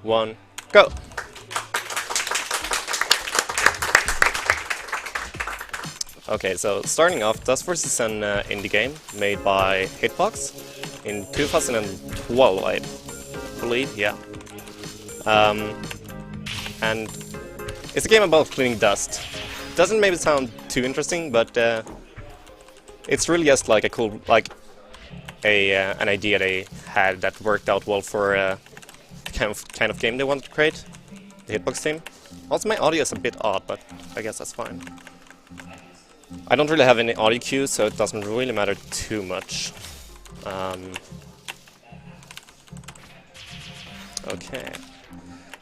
1, go! Okay, so starting off, Dustforce is an indie game made by Hitbox in 2012, I believe, yeah. And it's a game about cleaning dust. Doesn't maybe sound too interesting, but it's really just like a cool, like an idea they had that worked out well for the kind of game they wanted to create, the Hitbox team. Also, my audio is a bit odd, but I guess that's fine. I don't really have any audio cues, so it doesn't really matter too much. Okay.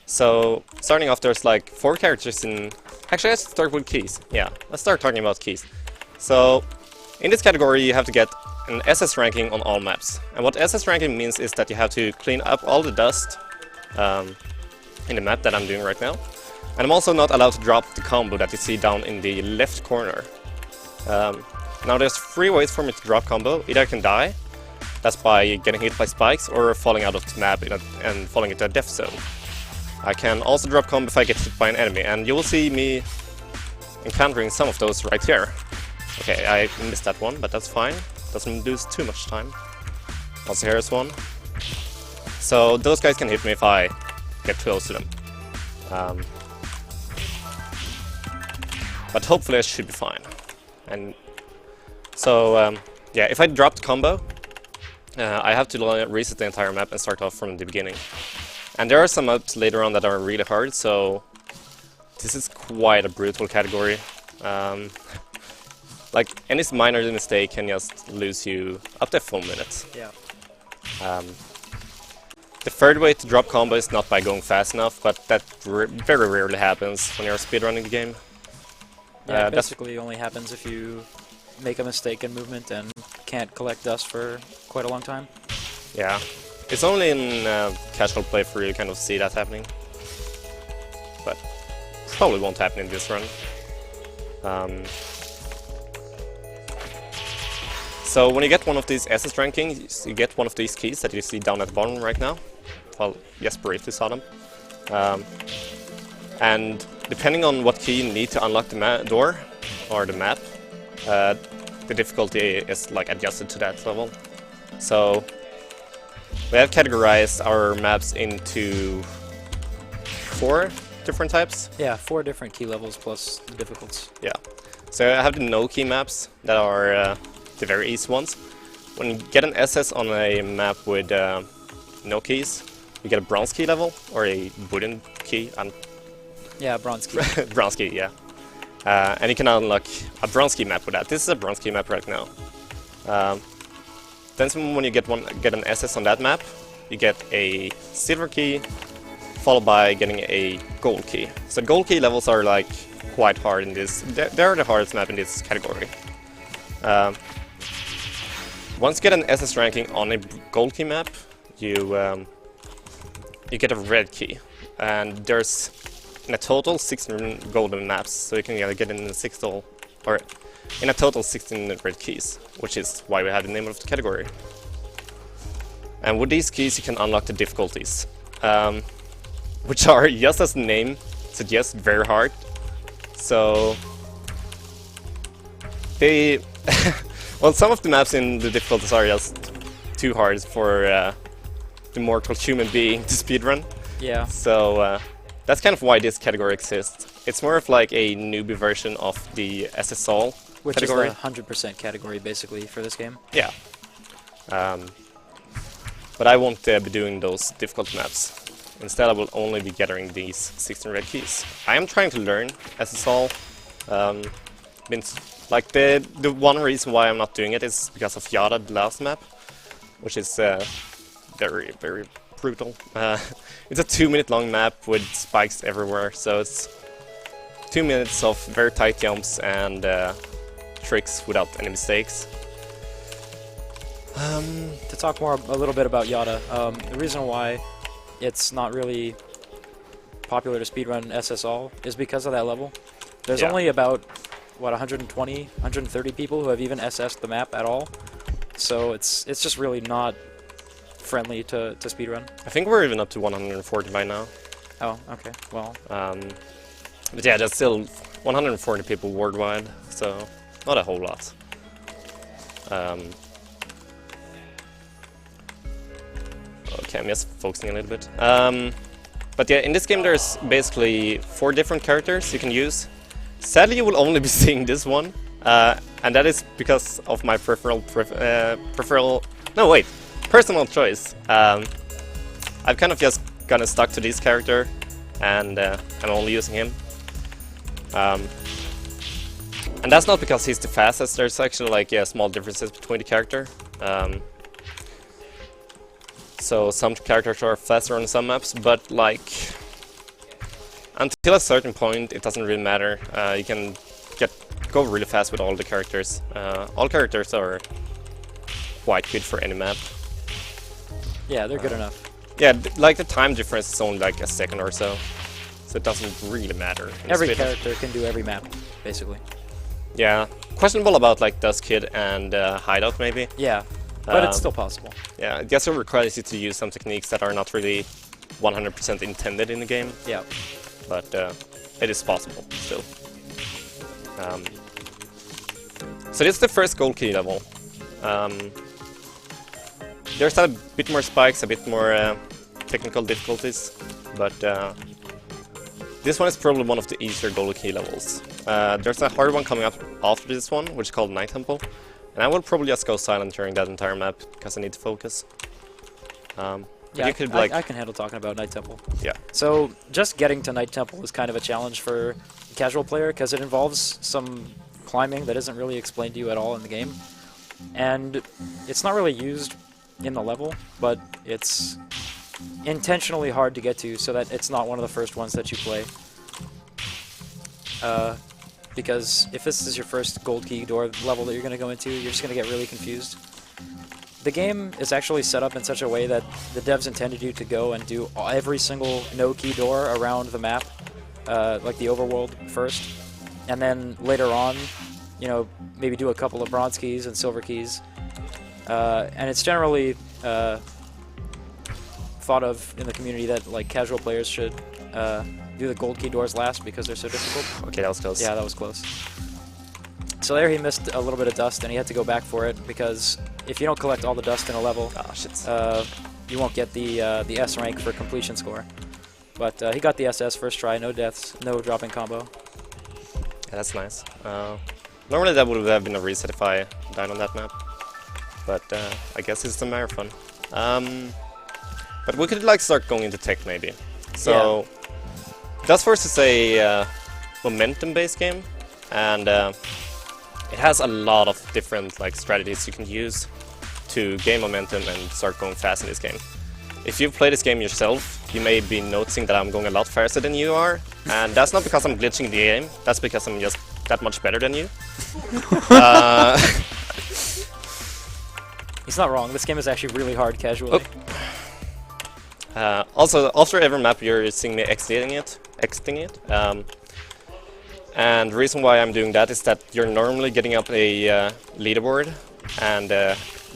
So, starting off, there's like 4 characters in... Actually, let's start with keys. Yeah, let's start talking about keys. So, in this category, you have to get an SS ranking on all maps. And what SS ranking means is that you have to clean up all the dust in the map that I'm doing right now. And I'm also not allowed to drop the combo that you see down in the left corner. Now there's 3 ways for me to drop combo. Either I can die, that's by getting hit by spikes, or falling out of the map and falling into a death zone. I can also drop combo if I get hit by an enemy, and you will see me encountering some of those right here. Okay, I missed that one, but that's fine. Doesn't lose too much time. Also here's one. So those guys can hit me if I get close to them. But hopefully I should be fine. And so, yeah, if I drop the combo, I have to reset the entire map and start off from the beginning. And there are some maps later on that are really hard, so this is quite a brutal category. Like, any minor mistake can just lose you up to a full minute. Yeah. The third way to drop combo is not by going fast enough, but that very rarely happens when you're speedrunning the game. Yeah, it basically only happens if you make a mistake in movement and can't collect dust for quite a long time. Yeah, it's only in casual play for you kind of see that happening, but probably won't happen in this run. So when you get one of these SS rankings, you get one of these keys that you see down at the bottom right now. Well, yes, briefly saw them. And depending on what key you need to unlock the door or the map, the difficulty is like adjusted to that level. So we have categorized our maps into 4 different types. Yeah, 4 different key levels plus the difficulties. Yeah. So I have the no key maps that are the very easy ones. When you get an SS on a map with no keys, you get a bronze key level or a wooden key. Yeah, bronze key. Bronze key, yeah. And you can unlock a bronze key map with that. This is a bronze key map right now. Then when you get an SS on that map, you get a silver key, followed by getting a gold key. So gold key levels are like quite hard in this. They're the hardest map in this category. Once you get an SS ranking on a gold key map, you get a red key, and there's in a total 16 golden maps, so you can get in a total 16 red keys, which is why we have the name of the category. And with these keys you can unlock the difficulties, which are, just as the name suggests, very hard. So they well, some of the maps in the difficulties are just too hard for the mortal human being to speedrun. Yeah. So that's kind of why this category exists. It's more of like a newbie version of the SSL Which category. is the 100% category, basically, for this game. Yeah. But I won't be doing those difficult maps. Instead, I will only be gathering these 16 red keys. I am trying to learn SSL. Like the one reason why I'm not doing it is because of Yada, the last map, which is very, very brutal. It's a 2-minute long map with spikes everywhere, so it's 2 minutes of very tight jumps and tricks without any mistakes. To talk a little bit about Yada, the reason why it's not really popular to speedrun SSL is because of that level. There's only about, what, 120, 130 people who have even SS'd the map at all. So it's just really not friendly to speedrun. I think we're even up to 140 by now. Oh, okay. Well, But yeah, there's still 140 people worldwide, so not a whole lot. Okay, I'm just focusing a little bit. But yeah, in this game there's basically 4 different characters you can use. Sadly, you will only be seeing this one, and that is because of my personal choice. I've kind of just gotten stuck to this character, and I'm only using him. And that's not because he's the fastest. There's actually like small differences between the character. So some characters are faster on some maps, but like until a certain point, it doesn't really matter. You can go really fast with all the characters. All characters are quite good for any map. yeah, they're good enough. Yeah, like the time difference is only like a second or so, so it doesn't really matter. Every character can do every map, basically. Yeah, questionable about like Dust Kid and Hideout maybe. Yeah, but it's still possible. Yeah, I guess it requires you to use some techniques that are not really 100% intended in the game. Yeah. But it is possible still. So this is the first gold key level. There's a bit more spikes, a bit more technical difficulties, but this one is probably one of the easier gold key levels. There's a hard one coming up after this one, which is called Night Temple, and I will probably just go silent during that entire map because I need to focus. Yeah, you could, like, I can handle talking about Night Temple. Yeah. So just getting to Night Temple is kind of a challenge for a casual player because it involves some climbing that isn't really explained to you at all in the game, and it's not really used in the level, but it's intentionally hard to get to so that it's not one of the first ones that you play. Because if this is your first gold key door level that you're going to go into, you're just going to get really confused. The game is actually set up in such a way that the devs intended you to go and do every single no-key door around the map, like the overworld first, and then later on, you know, maybe do a couple of bronze keys and silver keys. And it's generally thought of in the community that like casual players should do the gold key doors last because they're so difficult. Okay, that was close. Yeah, that was close. So there he missed a little bit of dust, and he had to go back for it because if you don't collect all the dust in a level, you won't get the S rank for completion score. But he got the SS first try, no deaths, no dropping combo. Yeah, that's nice. Normally that would have been a reset if I died on that map, but I guess it's a marathon. But we could like start going into tech maybe. So Dustforce is a momentum-based game, and it has a lot of different like strategies you can use to gain momentum and start going fast in this game. If you've played this game yourself, you may be noticing that I'm going a lot faster than you are, and that's not because I'm glitching the game, that's because I'm just that much better than you. He's not wrong, this game is actually really hard casually. Also, after every map you're seeing me exiting it. And the reason why I'm doing that is that you're normally getting up a leaderboard, and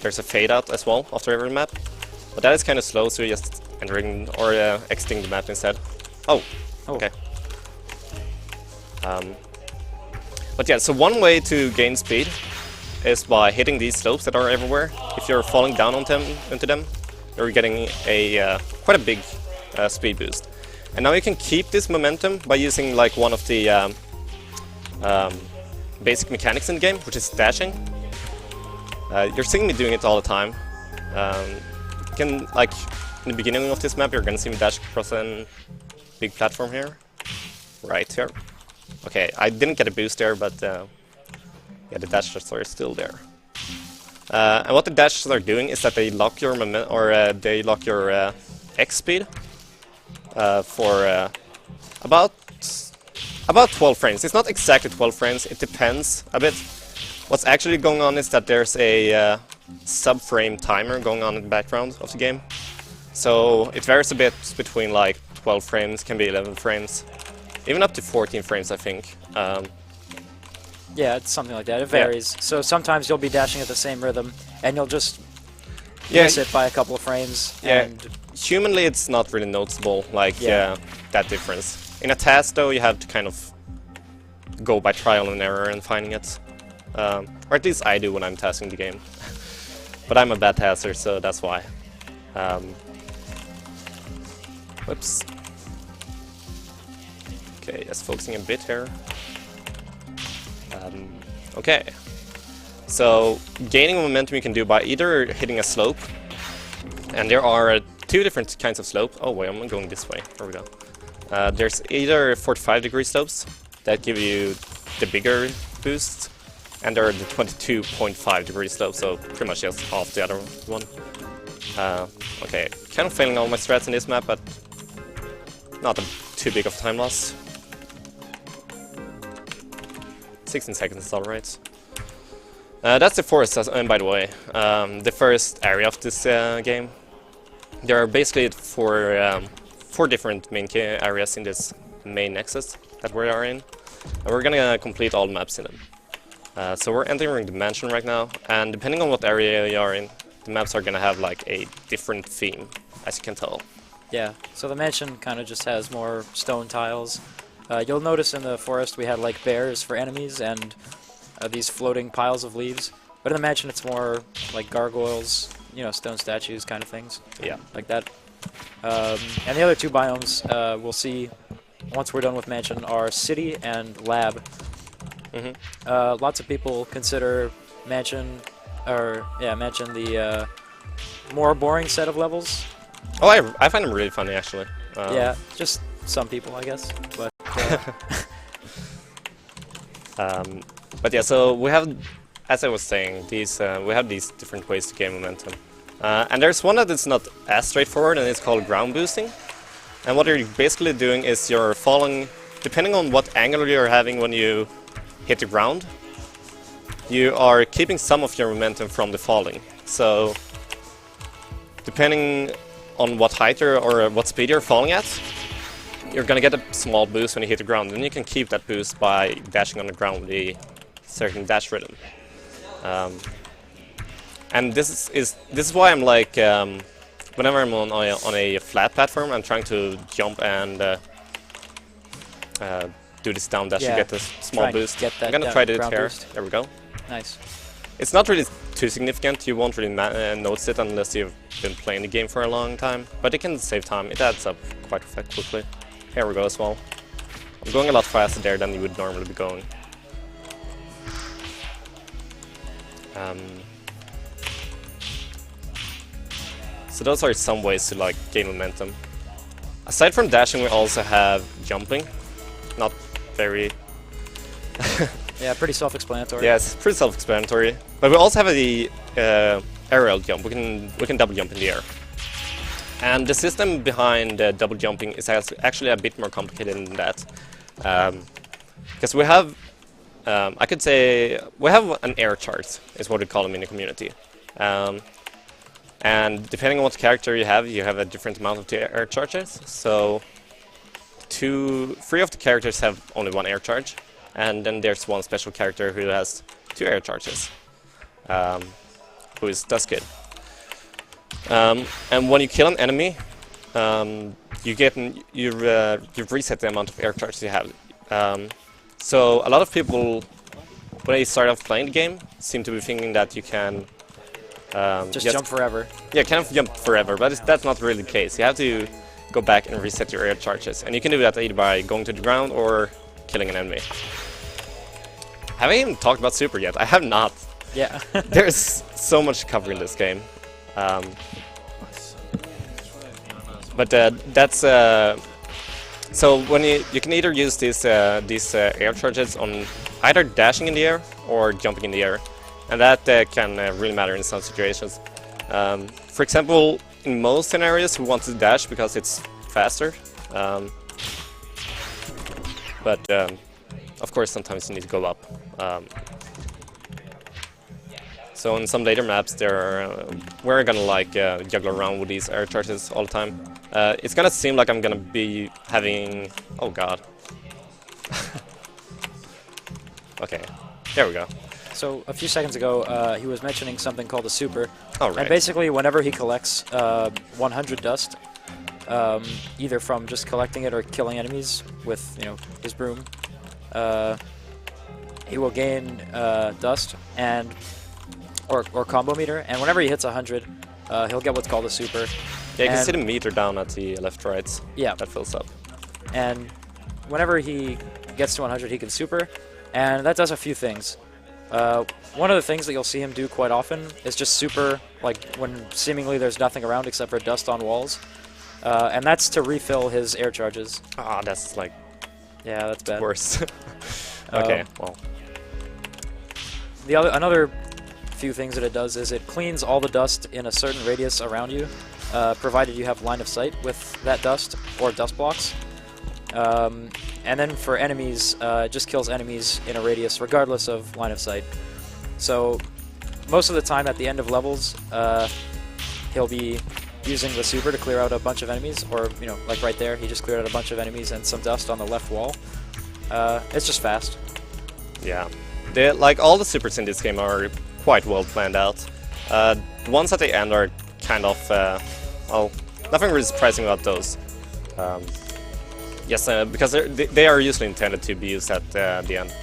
there's a fade out as well after every map. But that is kind of slow, so you're just entering or exiting the map instead. Oh. Okay. But yeah, so one way to gain speed is by hitting these slopes that are everywhere. If you're falling down into them, you're getting a quite a big speed boost. And now you can keep this momentum by using like one of the basic mechanics in the game, which is dashing. You're seeing me doing it all the time. You can, like, in the beginning of this map, you're gonna see me dash across a big platform here. Right here. Okay, I didn't get a boost there, but yeah, the dashes are still there. And what the dashes are doing is that they lock your they lock your X speed for about 12 frames. It's not exactly 12 frames, it depends a bit. What's actually going on is that there's a sub-frame timer going on in the background of the game. So it varies a bit between like 12 frames, can be 11 frames, even up to 14 frames I think. Yeah, it's something like that. It varies. Yeah. So sometimes you'll be dashing at the same rhythm, and you'll just you miss it by a couple of frames. Yeah. And Humanly, it's not really noticeable, like Yeah. that difference. In a task, though, you have to kind of go by trial and error and finding it. Or at least I do when I'm testing the game. But I'm a bad tester, so that's why. Whoops. Okay, just focusing a bit here. Okay. So, gaining momentum you can do by either hitting a slope, and there are two different kinds of slope. Oh wait, I'm going this way. There we go. There's either 45-degree slopes that give you the bigger boost, and there are the 22.5-degree slopes, so pretty much just half the other one. Okay, kind of failing all my strats in this map, but not too big of a time loss. 16 seconds is alright. That's the forest, by the way, the first area of this game. There are basically four different main areas in this main nexus that we are in, and we're gonna complete all maps in them. So we're entering the mansion right now, and depending on what area you are in, the maps are gonna have like a different theme, as you can tell. yeah, so the mansion kind of just has more stone tiles. You'll notice in the forest we had like bears for enemies and these floating piles of leaves. But in the mansion it's more like gargoyles, you know, stone statues kind of things. Yeah. Like that. And the other two biomes we'll see once we're done with mansion are city and lab. Lots of people consider mansion the more boring set of levels. Oh, I find them really funny, actually. Yeah, just some people, I guess. But yeah, so we have, as I was saying, these we have these different ways to gain momentum. And there's one that is not as straightforward, and it's called ground boosting. And what you're basically doing is you're falling, depending on what angle you're having when you hit the ground, you are keeping some of your momentum from the falling. So, depending on what height or what speed you're falling at, you're gonna get a small boost when you hit the ground, and you can keep that boost by dashing on the ground with a certain dash rhythm. And this is why I'm like, whenever I'm on a flat platform, I'm trying to jump and do this down dash to get this small boost. I'm gonna try to do it here. There we go. Nice. It's not really too significant. You won't really notice it unless you've been playing the game for a long time. But it can save time. It adds up quite quickly. Here we go as well. I'm going a lot faster there than you would normally be going. So those are some ways to like gain momentum. Aside from dashing, we also have jumping. Not very... Yeah, pretty self-explanatory. Yes, pretty self-explanatory. But we also have the aerial jump. We can double jump in the air. And the system behind double jumping is actually a bit more complicated than that. Because we have, I could say, we have an air chart, is what we call them in the community. And depending on what character you have a different amount of air charges. So, 3 of the characters have only 1 air charge. And then there's one special character who has 2 air charges, who is Dustforce. And when you kill an enemy, you've reset the amount of air charges you have. So a lot of people, when they start off playing the game, seem to be thinking that you can just jump forever. Yeah, kind of jump forever, but that's not really the case. You have to go back and reset your air charges, and you can do that either by going to the ground or killing an enemy. Have I even talked about Super yet? I have not. Yeah. There's so much to cover in this game. But that's... so when you can either use these air charges on either dashing in the air or jumping in the air. And that can really matter in some situations. For example, in most scenarios we want to dash because it's faster. But of course sometimes you need to go up. So in some later maps we're gonna like juggle around with these air charges all the time. It's gonna seem like I'm gonna be having... oh god. Okay, there we go. So a few seconds ago, he was mentioning something called a super. Oh, right. And basically, whenever he collects 100 dust, either from just collecting it or killing enemies with, his broom, he will gain dust and or combo meter. And whenever he hits 100, he'll get what's called a super. Yeah, you can see the meter down at the left-right. Yeah. That fills up. And whenever he gets to 100, he can super, and that does a few things. One of the things that you'll see him do quite often is just super, like when seemingly there's nothing around except for dust on walls, and that's to refill his air charges. Ah, that's like Yeah, that's bad. worse. Okay, well. Another few things that it does is it cleans all the dust in a certain radius around you, provided you have line of sight with that dust or dust blocks. And then for enemies, it just kills enemies in a radius regardless of line of sight. So most of the time at the end of levels, he'll be using the super to clear out a bunch of enemies, or, like right there, he just cleared out a bunch of enemies and some dust on the left wall. It's just fast. Yeah. Like, all the supers in this game are quite well planned out. The ones at the end are kind of, well, nothing really surprising about those. Yes, because they are usually intended to be used at the end.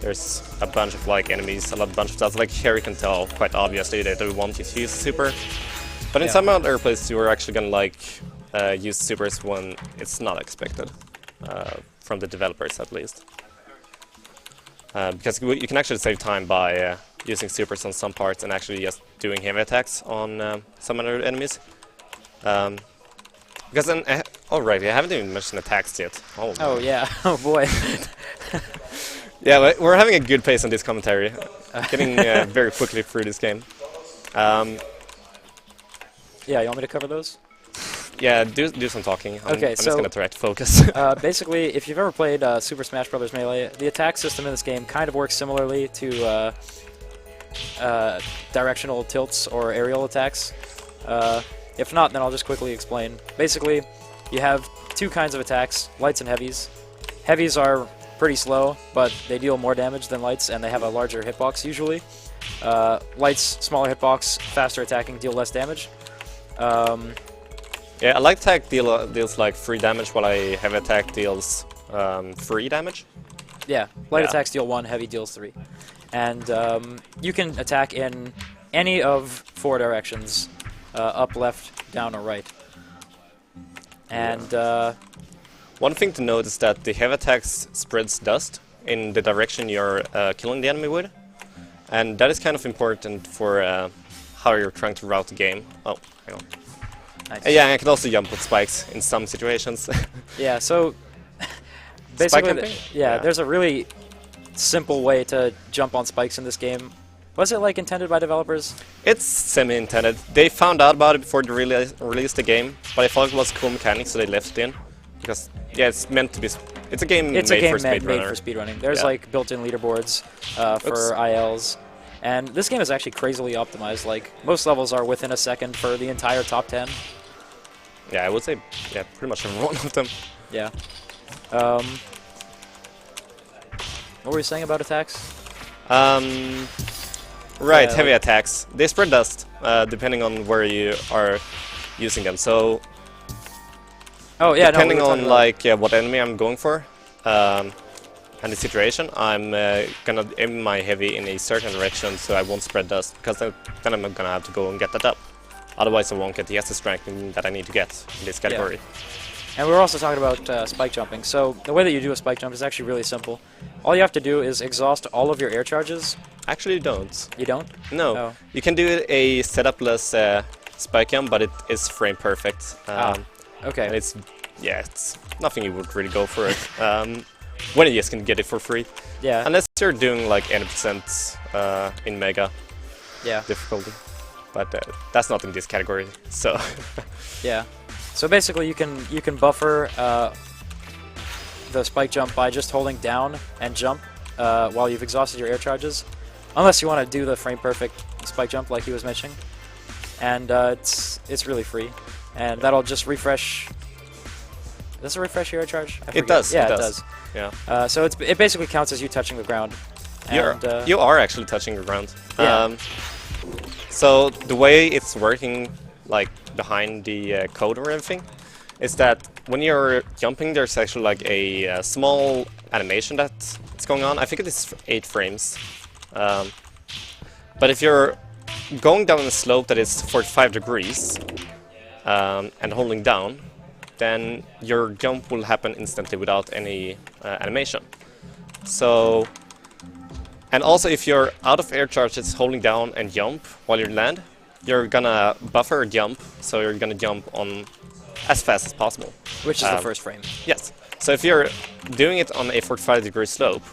There's a bunch of enemies, a bunch of stuff. Like here you can tell quite obviously that they want you to use super. But in some other places you are actually gonna use supers when it's not expected, from the developers at least. Because you can actually save time by using supers on some parts and actually just doing heavy attacks on some other enemies. Because then, alright, I haven't even mentioned attacks yet. Oh yeah, oh boy. Yeah, we're having a good pace on this commentary. Getting very quickly through this game. Yeah, you want me to cover those? Yeah, do some talking. I'm so just gonna try to focus. Basically, if you've ever played Super Smash Bros. Melee, the attack system in this game kind of works similarly to directional tilts or aerial attacks. If not, then I'll just quickly explain. Basically, you have two kinds of attacks, lights and heavies. Heavies are pretty slow, but they deal more damage than lights, and they have a larger hitbox usually. Lights, smaller hitbox, faster attacking, deal less damage. Yeah, a light attack deals like 3 damage, while a heavy attack deals 3 damage. Yeah, light attacks deal 1, heavy deals 3. And you can attack in any of 4 directions. Up, left, down, or right. And one thing to note is that the heavy attacks spreads dust in the direction you're killing the enemy with, and that is kind of important for how you're trying to route the game. Oh, hang on. nice. Yeah, I can also jump with spikes in some situations. Yeah, so basically, jumping? yeah, there's a really simple way to jump on spikes in this game. Was it intended by developers? It's semi-intended. They found out about it before they released the game, but I thought it was a cool mechanic, so they left it in. Because, yeah, it's meant to be... It's a game made for speedrunning. There's built-in leaderboards for ILs. And this game is actually crazily optimized. Most levels are within a second for the entire top 10. Yeah, I would say, yeah, pretty much every one of them. Yeah. What were you saying about attacks? Right, heavy attacks. They spread dust, depending on where you are using them. So, depending on what enemy I'm going for, and the situation, I'm gonna aim my heavy in a certain direction so I won't spread dust, because then I'm gonna have to go and get that up. Otherwise I won't get the SS strength that I need to get in this category. Yeah. And we were also talking about spike jumping. So the way that you do a spike jump is actually really simple. All you have to do is exhaust all of your air charges. Actually, you don't. You don't? No. Oh. You can do a setup-less spike jump, but it is frame perfect. Okay. And it's nothing you would really go for it. When you just can get it for free. Yeah. Unless you're doing 80% in Mega difficulty. But that's not in this category, so... Yeah. So basically you can buffer the spike jump by just holding down and jump while you've exhausted your air charges. Unless you want to do the frame perfect spike jump like he was mentioning. And it's really free. And that'll just refresh... Does it refresh your air charge? It does. Yeah, it does. Yeah. So it basically counts as you touching the ground. You are actually touching the ground. Yeah. So the way it's working, like behind the code or everything, is that when you're jumping, there's actually like a small animation that's going on. I think it is 8 frames. But if you're going down a slope that is 45 degrees and holding down, then your jump will happen instantly without any animation. So, and also if you're out of air charges holding down and jump while you land, you're gonna buffer jump, so you're gonna jump on as fast as possible. Which is the first frame. Yes. So if you're doing it on a 45-degree slope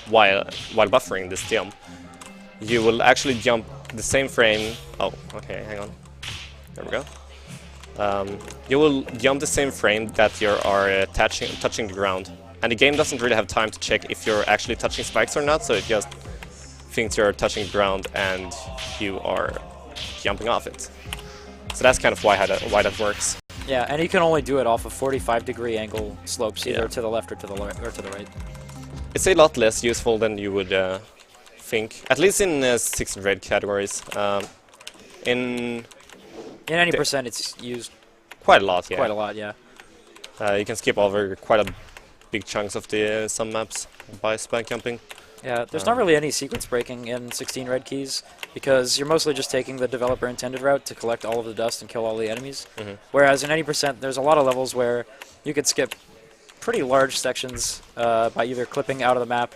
while buffering this jump, you will actually jump the same frame. Oh, okay, hang on. There we go. You will jump the same frame that you are touching the ground. And the game doesn't really have time to check if you're actually touching spikes or not, so it just thinks you're touching the ground and you are jumping off it. So that's kind of why that works. Yeah, and you can only do it off of 45-degree angle slopes, either to the left or to the right. It's a lot less useful than you would think, at least in 6 and red categories. In any percent, it's used quite a lot. Yeah. Quite a lot, yeah. You can skip over quite a big chunks of the some maps by spike jumping. Yeah, there's not really any sequence breaking in 16 red keys, because you're mostly just taking the developer intended route to collect all of the dust and kill all the enemies. Whereas in any percent, there's a lot of levels where you could skip pretty large sections by either clipping out of the map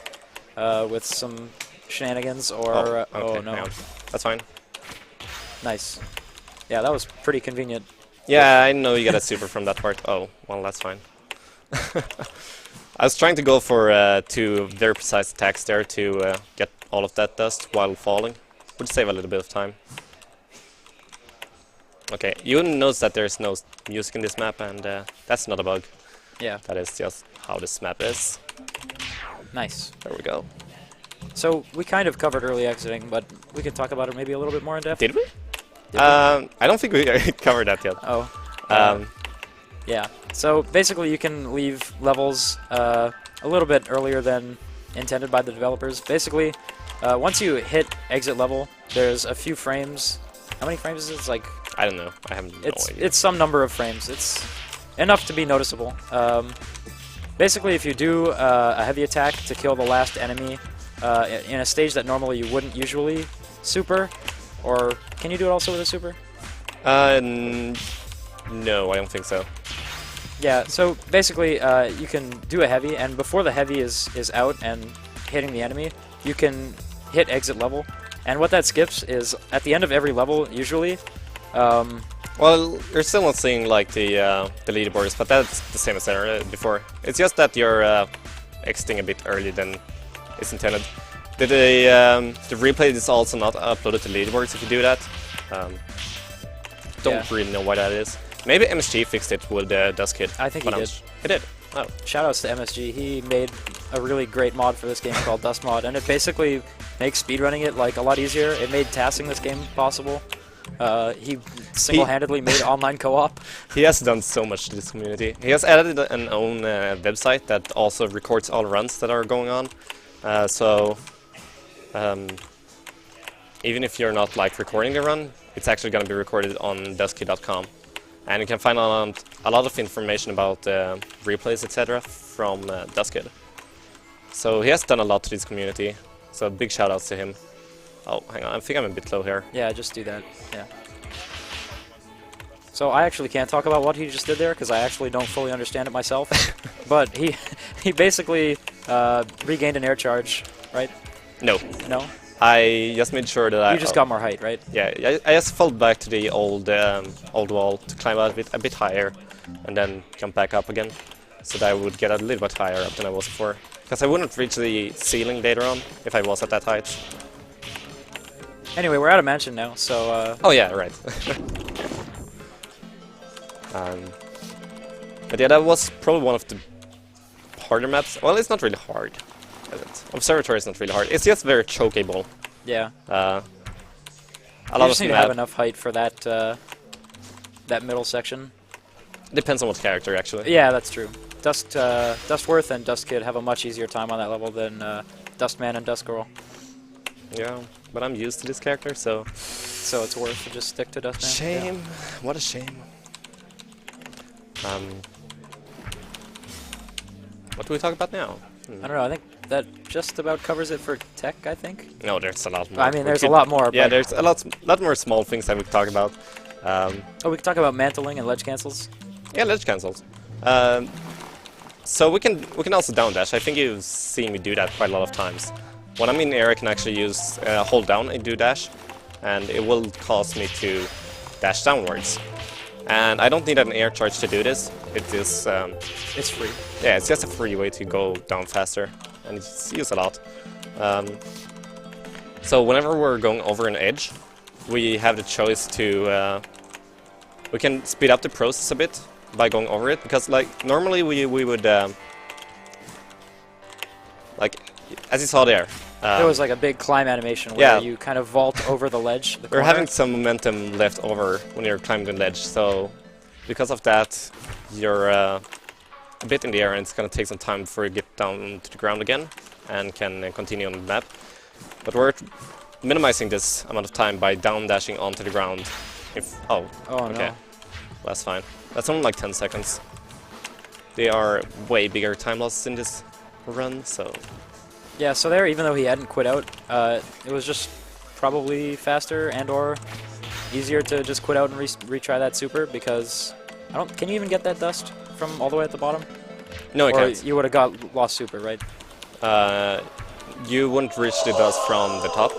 with some shenanigans or... okay, oh no. That's fine. Nice. Yeah, that was pretty convenient. Yeah, I know you got a super from that part. Oh, well, that's fine. I was trying to go for 2 very precise attacks there to get all of that dust while falling. Would save a little bit of time. Okay, you wouldn't notice that there's no music in this map, and that's not a bug. Yeah. That is just how this map is. Nice. There we go. So, we kind of covered early exiting, but we could talk about it maybe a little bit more in depth. Did we? I don't think we covered that yet. Oh. Yeah. So basically, you can leave levels a little bit earlier than intended by the developers. Basically, once you hit exit level, there's a few frames. How many frames is it? It's like... I don't know. I have no idea. It's some number of frames. It's enough to be noticeable. Basically, if you do a heavy attack to kill the last enemy in a stage that normally you wouldn't usually super, or can you do it also with a super? No, I don't think so. Yeah, so basically you can do a heavy, and before the heavy is out and hitting the enemy, you can hit exit level. And what that skips is, at the end of every level, usually... well, you're still not seeing like the leaderboards, but that's the same as before. It's just that you're exiting a bit earlier than is intended. The replay is also not uploaded to leaderboards if you do that. Don't really know why that is. Maybe MSG fixed it with Dust Kid. I think he did. He did. Oh. Shoutouts to MSG. He made a really great mod for this game called Dust Mod, and it basically makes speedrunning it like a lot easier. It made tassing this game possible. He single-handedly made online co-op. He has done so much to this community. He has added an own website that also records all runs that are going on. Even if you're not like recording the run, it's actually going to be recorded on dustkid.com. And you can find out a lot of information about replays, etc. from Dustkid. So he has done a lot to this community. So big shoutouts to him. Oh, hang on, I think I'm a bit low here. Yeah, just do that. Yeah. So I actually can't talk about what he just did there because I actually don't fully understand it myself. But he basically regained an air charge, right? No. No? I just made sure that you just got more height, right? Yeah, I just fell back to the old wall to climb out a bit higher, and then jump back up again, so that I would get a little bit higher up than I was before. Because I wouldn't reach the ceiling later on if I was at that height. Anyway, we're at a mansion now, so... Oh yeah, right. But yeah, that was probably one of the harder maps. Well, it's not really hard. Observatory is not really hard. It's just very chokeable. Yeah. A you lot just of need to have enough height for that that middle section. Depends on what character, actually. Yeah, that's true. Dustworth and Dustkid have a much easier time on that level than Dustman and Dustgirl. Yeah, but I'm used to this character, so it's worth to just stick to Dustman. Shame. Yeah. What a shame. What do we talk about now? I don't know. I think that just about covers it for tech, I think. No, there's a lot more. I mean, there's a lot more. Yeah, but there's a lot more small things that we could talk about. we could talk about mantling and ledge cancels. Yeah, ledge cancels. So we can also down dash. I think you've seen me do that quite a lot of times. When I'm in air, I can actually use hold down and do dash, and it will cause me to dash downwards. And I don't need an air charge to do this. It is It's free. yeah, it's just a free way to go down faster, and it's used a lot. So whenever we're going over an edge, we have the choice to we can speed up the process a bit by going over it, because like normally we would like as you saw there. There was like a big climb animation where you kind of vault over the ledge. You're having some momentum left over when you're climbing the ledge, so because of that, you're a bit in the air, and it's going to take some time before you get down to the ground again and can continue on the map. But we're minimizing this amount of time by down dashing onto the ground. If okay, no, that's fine. That's only like 10 seconds. They are way bigger time losses in this run, so. Yeah, so there, even though he hadn't quit out, it was just probably faster and/or easier to just quit out and retry that super, because can you even get that dust from all the way at the bottom? No, I can't. You would have lost super, right? You wouldn't reach the dust from the top.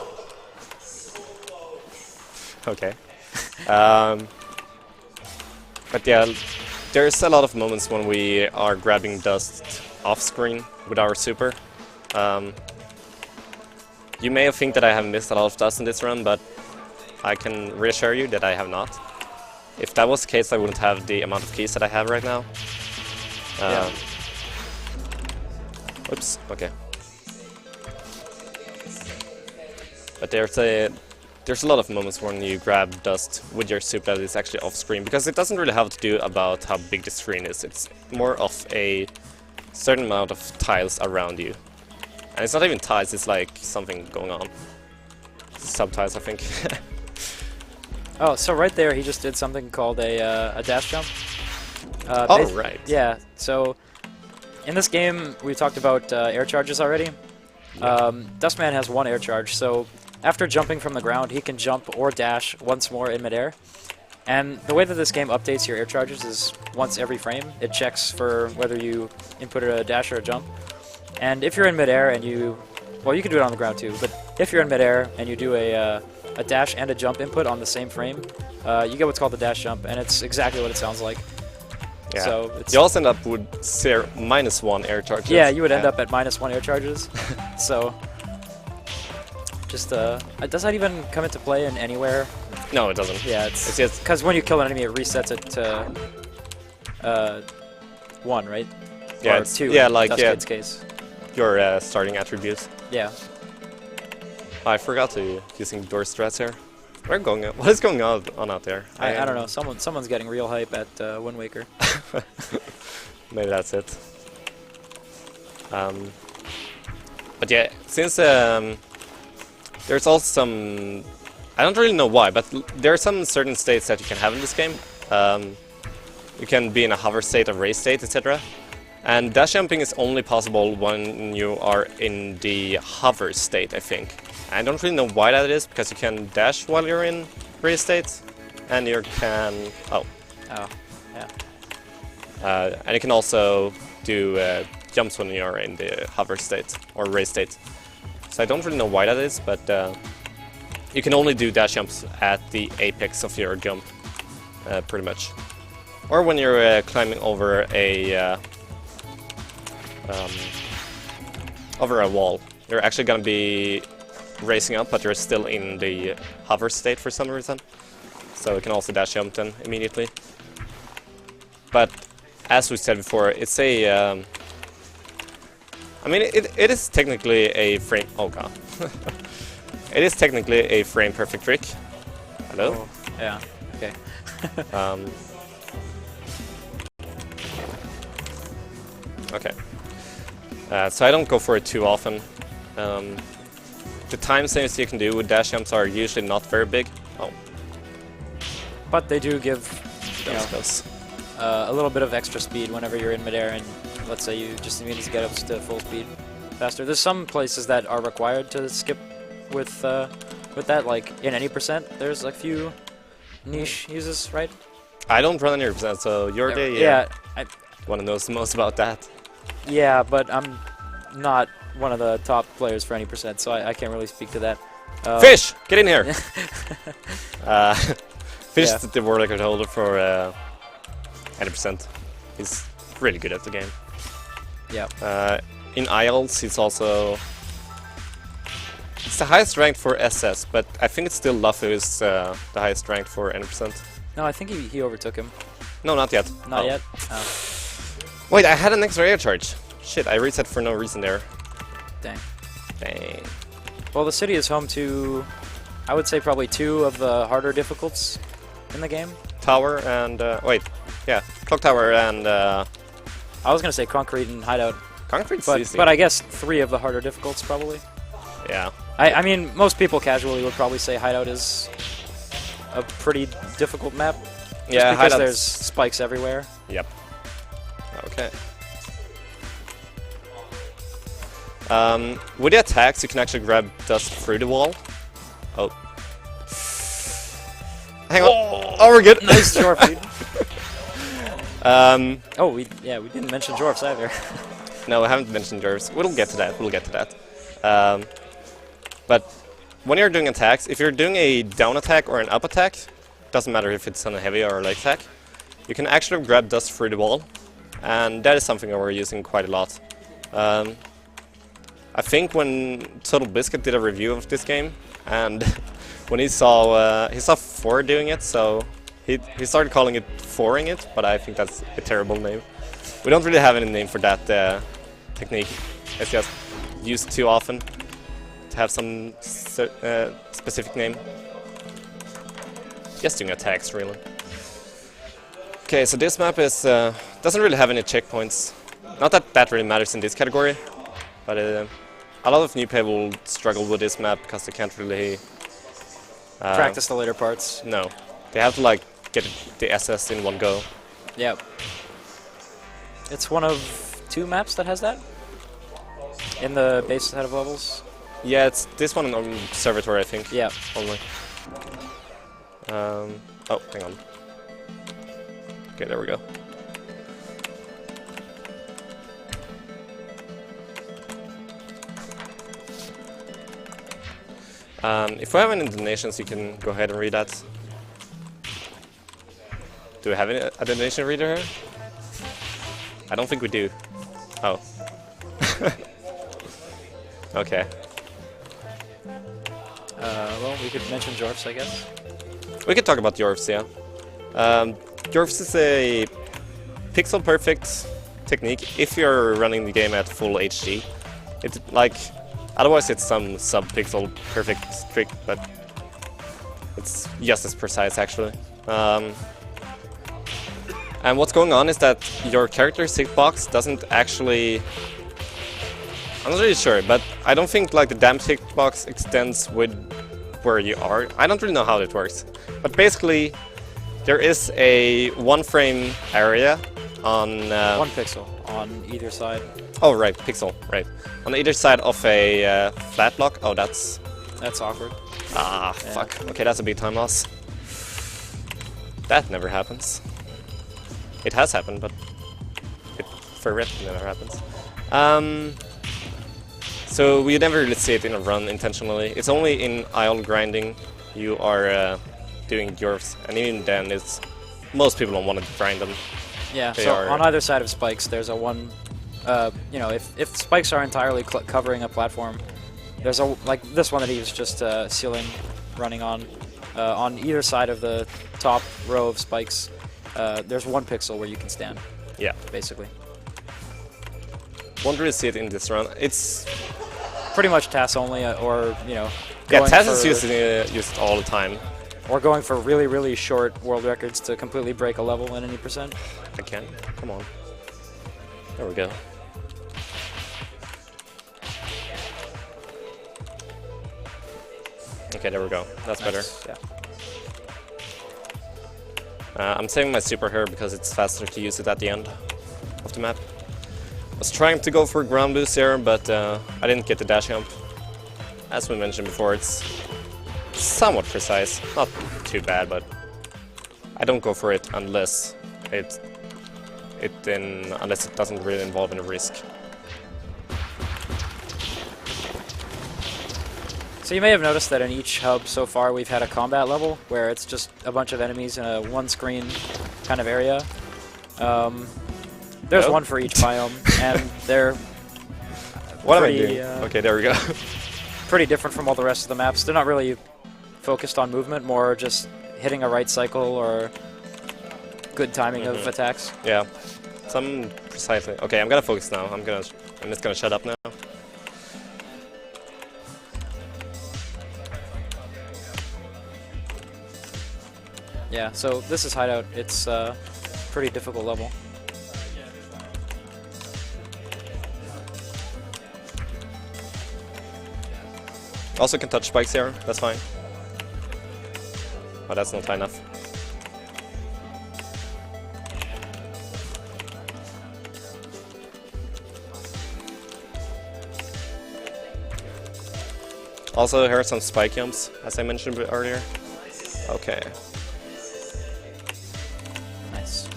Okay. But yeah, there's a lot of moments when we are grabbing dust off screen with our super. You may think that I have missed a lot of dust in this run, but I can reassure you that I have not. If that was the case, I wouldn't have the amount of keys that I have right now. Oops, okay. But there's a lot of moments when you grab dust with your soup that is actually off screen, because it doesn't really have to do about how big the screen is. It's more of a certain amount of tiles around you. And it's not even tiles, it's like something going on. Subtiles, I think. Oh, so right there he just did something called a dash jump. Oh, right. Yeah, so in this game we talked about air charges already. Dustman has one air charge, so after jumping from the ground he can jump or dash once more in midair. And the way that this game updates your air charges is once every frame. It checks for whether you inputted a dash or a jump. And if you're in midair and you can do it on the ground too, but if you're in midair and you do a dash and a jump input on the same frame, you get what's called the dash jump, and it's exactly what it sounds like. Yeah. So you also end up with -1 air charges. Yeah, you would end up at -1 air charges. So just does that even come into play in anywhere? No, it doesn't. Yeah, it's just because when you kill an enemy, it resets it to 1, right? Yeah, or 2. Yeah, in like Dustkid's case. Your starting attributes. Yeah. I forgot to using door strats here. What is going on out there? I don't know. Someone's getting real hype at Wind Waker. Maybe that's it. But yeah, since there's also some, I don't really know why, but there are some certain states that you can have in this game. You can be in a hover state, a race state, etc. And dash jumping is only possible when you are in the hover state, I think. I don't really know why that is, because you can dash while you're in race state, and you can... Oh, yeah. and you can also do jumps when you're in the hover state, or race state. So I don't really know why that is, but you can only do dash jumps at the apex of your jump, pretty much. Or when you're climbing over a wall. You're actually going to be racing up, but you're still in the hover state for some reason. So you can also dash jump then immediately. But as we said before, it's a... I mean, it is technically a frame... Oh god. It is technically a frame perfect trick. Hello? Oh, yeah, okay. Okay. So I don't go for it too often. The time saves you can do with dash jumps are usually not very big. Oh. But they do give Close. a little bit of extra speed whenever you're in midair, and let's say you just need to get up to full speed faster. There's some places that are required to skip with that, like in any percent. There's a few niche uses, right? I don't run any percent, so you're the one who knows the most about that. Yeah, but I'm not one of the top players for any percent, so I can't really speak to that. Fish, get in here. Fish Yeah. is the world record holder for 80%. He's really good at the game. Yeah. In Isles, he's also... It's the highest ranked for SS, but I think it's still Luffy who's the highest ranked for 80%. No, I think he overtook him. No, not yet. Not Oh. yet. Oh, Wait, I had an extra air charge. Shit, I reset for no reason there. dang. Dang. Well, the city is home to, I would say, probably 2 of the harder difficulties in the game. Tower and... wait, yeah. Clock Tower and... I was gonna say concrete and hideout, Concrete's easy. but I guess 3 of the harder difficulties probably. Yeah. I mean, most people casually would probably say hideout is a pretty difficult map. Just Yeah, because hideouts- there's spikes everywhere. Yep. Okay. With the attacks, you can actually grab dust through the wall. Oh. Hang on. Oh, we're good. Nice Jorf, dude. Oh, we didn't mention Jorfs either. No, I haven't mentioned Jervs. We'll get to that. We'll get to that. But when you're doing attacks, if you're doing a down attack or an up attack, doesn't matter if it's on a heavy or a light attack, you can actually grab dust through the wall, and that is something that we're using quite a lot. I think when Total Biscuit did a review of this game, and when he saw 4 doing it, so he started calling it 4ing it, but I think that's a terrible name. We don't really have any name for that technique. It's just used too often to have some specific name. Just doing attacks, really. Okay, so this map is doesn't really have any checkpoints. Not that that really matters in this category, but a lot of new people will struggle with this map because they can't really Practice the later parts. No, they have to like get the SS in one go. Yep. It's one of 2 maps that has that in the base set of levels. Yeah, it's this one on Observatory, I think. Yeah. Only. Oh, hang on. Okay, there we go. If we have any donations, you can go ahead and read that. Do we have a donation reader here? I don't think we do. Oh. Okay. Well, we could mention Jorfs, I guess. We could talk about Jorfs, yeah. Jorfs is a pixel-perfect technique if you're running the game at full HD. It's like... Otherwise it's some sub-pixel perfect trick, but it's just as precise, actually. And what's going on is that your character's hitbox doesn't actually... I'm not really sure, but I don't think like the damage hitbox extends with where you are. I don't really know how it works. But basically, there is a 1-frame area on... 1 pixel on either side. Oh, right, pixel, right. On either side of a flat block. Oh, that's awkward. Ah, Yeah. fuck. Okay, that's a big time loss. That never happens. It has happened, but it for Red never happens. So we never really see it in a run intentionally. It's only in isle grinding you are doing Jorfs, and even then, it's most people don't want to grind them. Yeah. They So are- on either side of spikes, there's a one. You know, if spikes are entirely covering a platform, there's a like this one that he was just sealing, running on either side of the top row of spikes. There's 1 pixel where you can stand, Yeah. basically. Won't really see it in this run. It's... Pretty much TAS only, or you know. Yeah, going TAS is for- used all the time. Or going for really, really short world records to completely break a level in any percent. I can. Come on. There we go. Okay, there we go. That's Nice. better. Yeah. I'm saving my super here because it's faster to use it at the end of the map. I was trying to go for ground boost here, but I didn't get the dash jump. As we mentioned before, it's somewhat precise. Not too bad, but I don't go for it unless it doesn't really involve any risk. So you may have noticed that in each hub so far we've had a combat level where it's just a bunch of enemies in a one-screen kind of area. There's one for each biome, and they're What am I pretty, doing? Okay, there we go. pretty different from all the rest of the maps. They're not really focused on movement, more just hitting a right cycle or good timing of attacks. Yeah, some precisely. Okay, I'm gonna focus now. I'm just gonna shut up now. Yeah, so this is Hideout. It's a pretty difficult level. Also can touch spikes here. That's fine. Oh, that's not high enough. Also, here are some spike jumps, as I mentioned a bit earlier. Okay. Nice.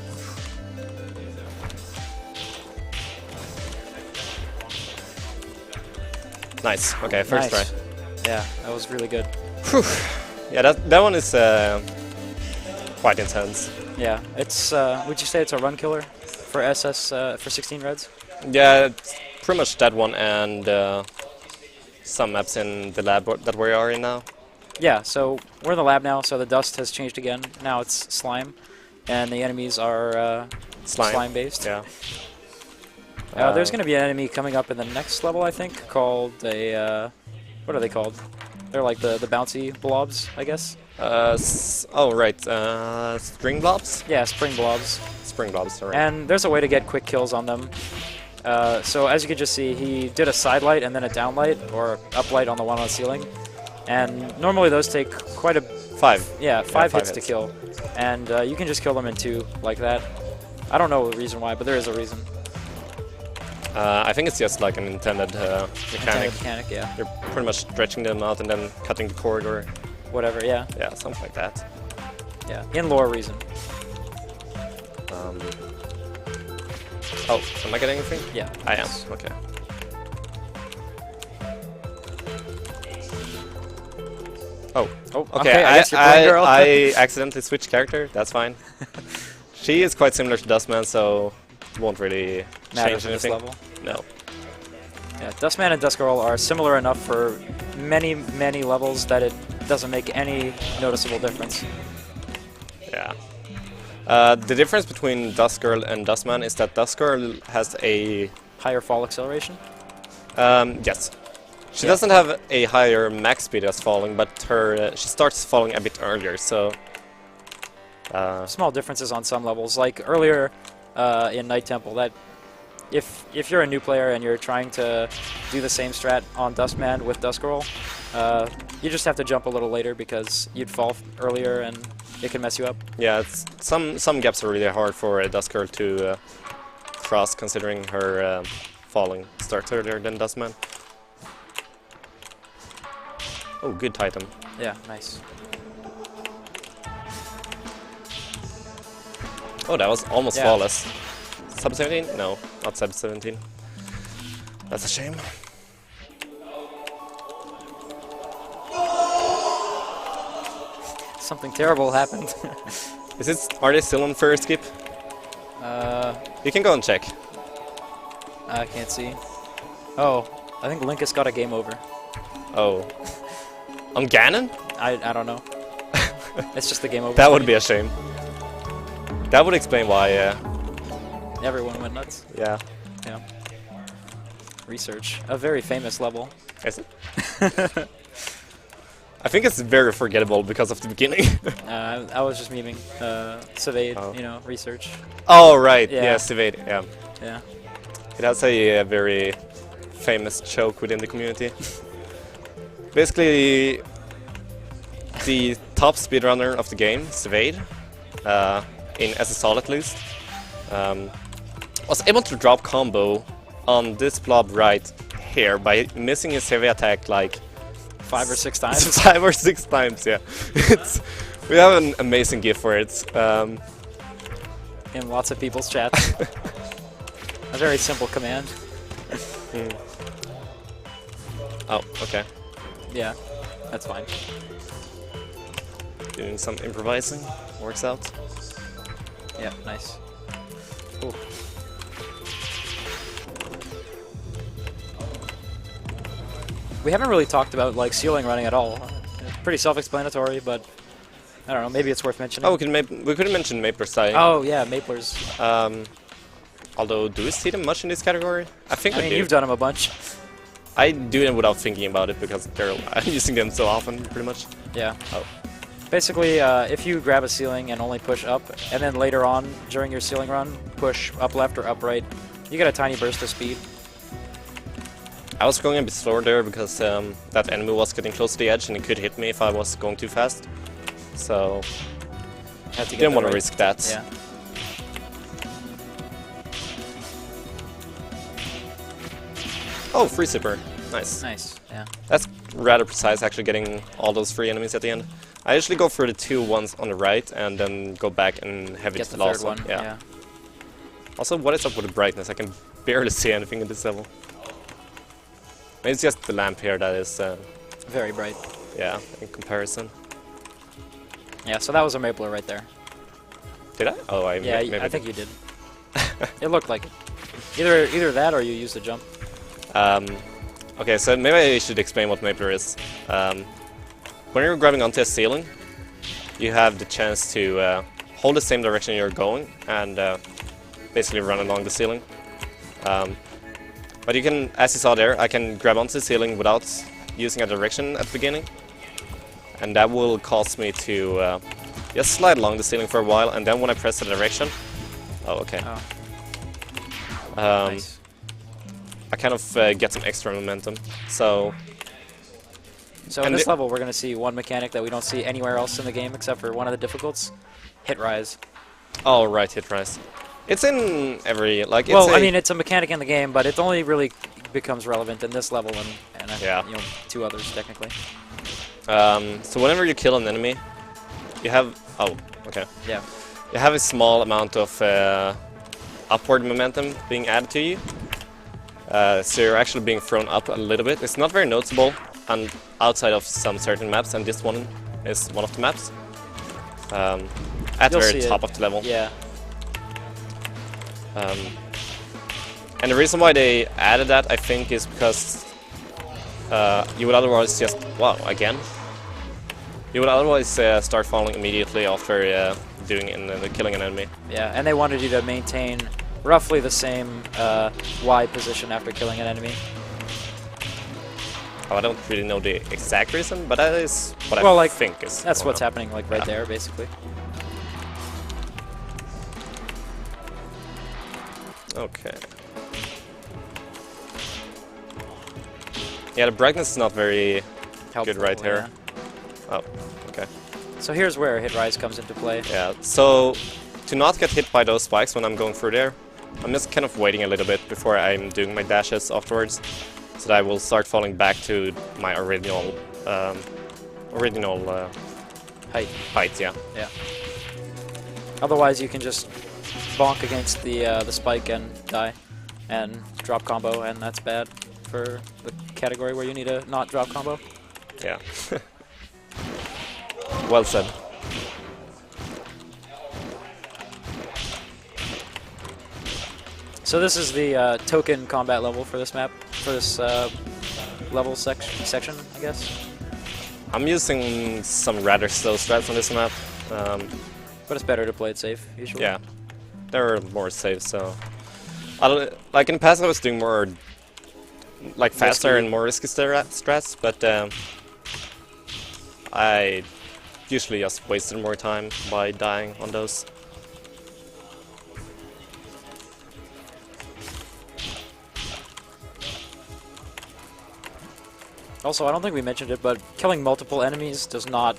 Nice. Okay, first Nice. try. Yeah, that was really good. Whew. Yeah, that one is quite intense. Yeah, it's, would you say it's a run killer for SS, for 16 Reds? Yeah, it's pretty much that one and some maps in the lab that we are in now. Yeah, so we're in the lab now, so the dust has changed again. Now it's slime, and the enemies are slime-based. Yeah. There's going to be an enemy coming up in the next level, I think, called a, what are they called? They're like the bouncy blobs, I guess. Oh, right. String blobs? Yeah, spring blobs. Spring blobs, sorry. And there's a way to get quick kills on them. So as you can just see, he did a side light and then a down light, or up light on the one on the ceiling. And normally those take quite a... Five. Yeah, five hits to kill. And you can just kill them in 2 like that. I don't know the reason why, but there is a reason. I think it's just like an intended mechanic. Mechanic, yeah. You're pretty much stretching them out and then cutting the corridor. Whatever, yeah. Yeah, something like that. Yeah, in lore reason. Oh, am I getting anything? Yeah. I am. Okay. Oh. Okay. I guess you're playing girl. I accidentally switched character. That's fine. She is quite similar to Dustman, so it won't really Matter change for this anything. level. No. Yeah, Dustman and Dustgirl are similar enough for many, many levels that it doesn't make any noticeable difference. Yeah. The difference between Dustgirl and Dustman is that Dustgirl has a... Higher fall acceleration? yes. She doesn't have a higher max speed as falling, but her she starts falling a bit earlier, so... Small differences on some levels. Like earlier in Night Temple, that if you're a new player and you're trying to do the same strat on Dustman with Dustgirl, you just have to jump a little later because you'd fall earlier and it can mess you up. Yeah, it's, some gaps are really hard for a Dustgirl to cross, considering her falling starts earlier than Dustman. Oh, good Titan. Yeah, nice. Oh, that was almost Yeah. flawless. Sub 17? No, not sub 17. That's a shame. Something terrible happened. Are they still on first skip? You can go and check. I can't see. Oh, I think Link has got a game over. Oh. On Ganon? I don't know. It's just the game over. That would be a shame. That would explain why, Everyone went nuts. yeah. Yeah. Research. A very famous level. Is it? I think it's very forgettable because of the beginning. I was just memeing. Surveyed, Oh. you know, research. Oh, right. Yeah. Yeah, Civade. Yeah. Yeah. It has a very famous joke within the community. Basically, the top speedrunner of the game, Svade, in SSL at least, was able to drop combo on this blob right here by missing his heavy attack like 5 or 6 times. 5 or 6 times, yeah. We have an amazing GIF for it. In lots of people's chats. A very simple command. Oh, okay. Yeah, that's fine. Doing some improvising. Works out. Yeah, nice. Cool. We haven't really talked about like ceiling running at all. It's pretty self-explanatory, but I don't know. Maybe it's worth mentioning. Oh, we could mention Mapler's dying. Oh yeah, Mapler's. Although, do we see them much in this category? I think I we mean, do. you've done them a bunch. I do them without thinking about it because I'm using them so often, pretty much. Yeah. Oh. Basically, if you grab a ceiling and only push up, and then later on during your ceiling run, push up left or up right, you get a tiny burst of speed. I was going a bit slower there because that enemy was getting close to the edge and it could hit me if I was going too fast. So, Had to get didn't that want to right. risk that. Yeah. Oh, free zipper. Nice. Nice. Yeah. That's rather precise, actually getting all those free enemies at the end. I usually go for the 2 ones on the right and then go back and have Get it the last third one. Yeah. Also, what is up with the brightness? I can barely see anything at this level. Maybe it's just the lamp here that is, Very bright. yeah, in comparison. Yeah. So that was a Mapler right there. Did I? Oh, Yeah, maybe I think you did. It looked like it. Either that or you used a jump. Okay, so maybe I should explain what Mapler is. When you're grabbing onto a ceiling, you have the chance to hold the same direction you're going and basically run along the ceiling. But you can, as you saw there, I can grab onto the ceiling without using a direction at the beginning. And that will cause me to just slide along the ceiling for a while, and then when I press the direction... Oh, okay. Oh. Nice. I kind of get some extra momentum. So in this level, we're going to see one mechanic that we don't see anywhere else in the game except for one of the difficults, hit rise. Oh, right, hit rise. It's in every, like, Well, it's I mean, it's a mechanic in the game, but it only really becomes relevant in this level and Yeah. you know, 2 others, technically. so whenever you kill an enemy, you have, oh, okay. Yeah. You have a small amount of upward momentum being added to you. So you're actually being thrown up a little bit. It's not very noticeable and outside of some certain maps, and this one is one of the maps. At the You'll very see top it. of the level. Yeah. And the reason why they added that, I think, is because you would otherwise just... Wow, again? You would otherwise start falling immediately after killing an enemy. Yeah, and they wanted you to maintain roughly the same Y position after killing an enemy. Oh, I don't really know the exact reason, but that is what Well, I like, think is That's going what's on. happening, like, right there, basically. Okay. Yeah, the brightness is not very Helpful, good right here. yeah. Oh, okay. So here's where hit rise comes into play. Yeah, so to not get hit by those spikes when I'm going through there, I'm just kind of waiting a little bit before I'm doing my dashes afterwards, so that I will start falling back to my original height. Yeah. Yeah. Otherwise, you can just bonk against the spike and die, and drop combo, and that's bad for the category where you need a not drop combo. Yeah. Well said. So this is the token combat level for this map, for this level section, I guess. I'm using some rather slow strats on this map. But it's better to play it safe, usually. Yeah, there are more saves, so... I don't, like in the past I was doing more like faster Risky. and more risky strats, but I usually just wasted more time by dying on those. Also, I don't think we mentioned it, but killing multiple enemies does not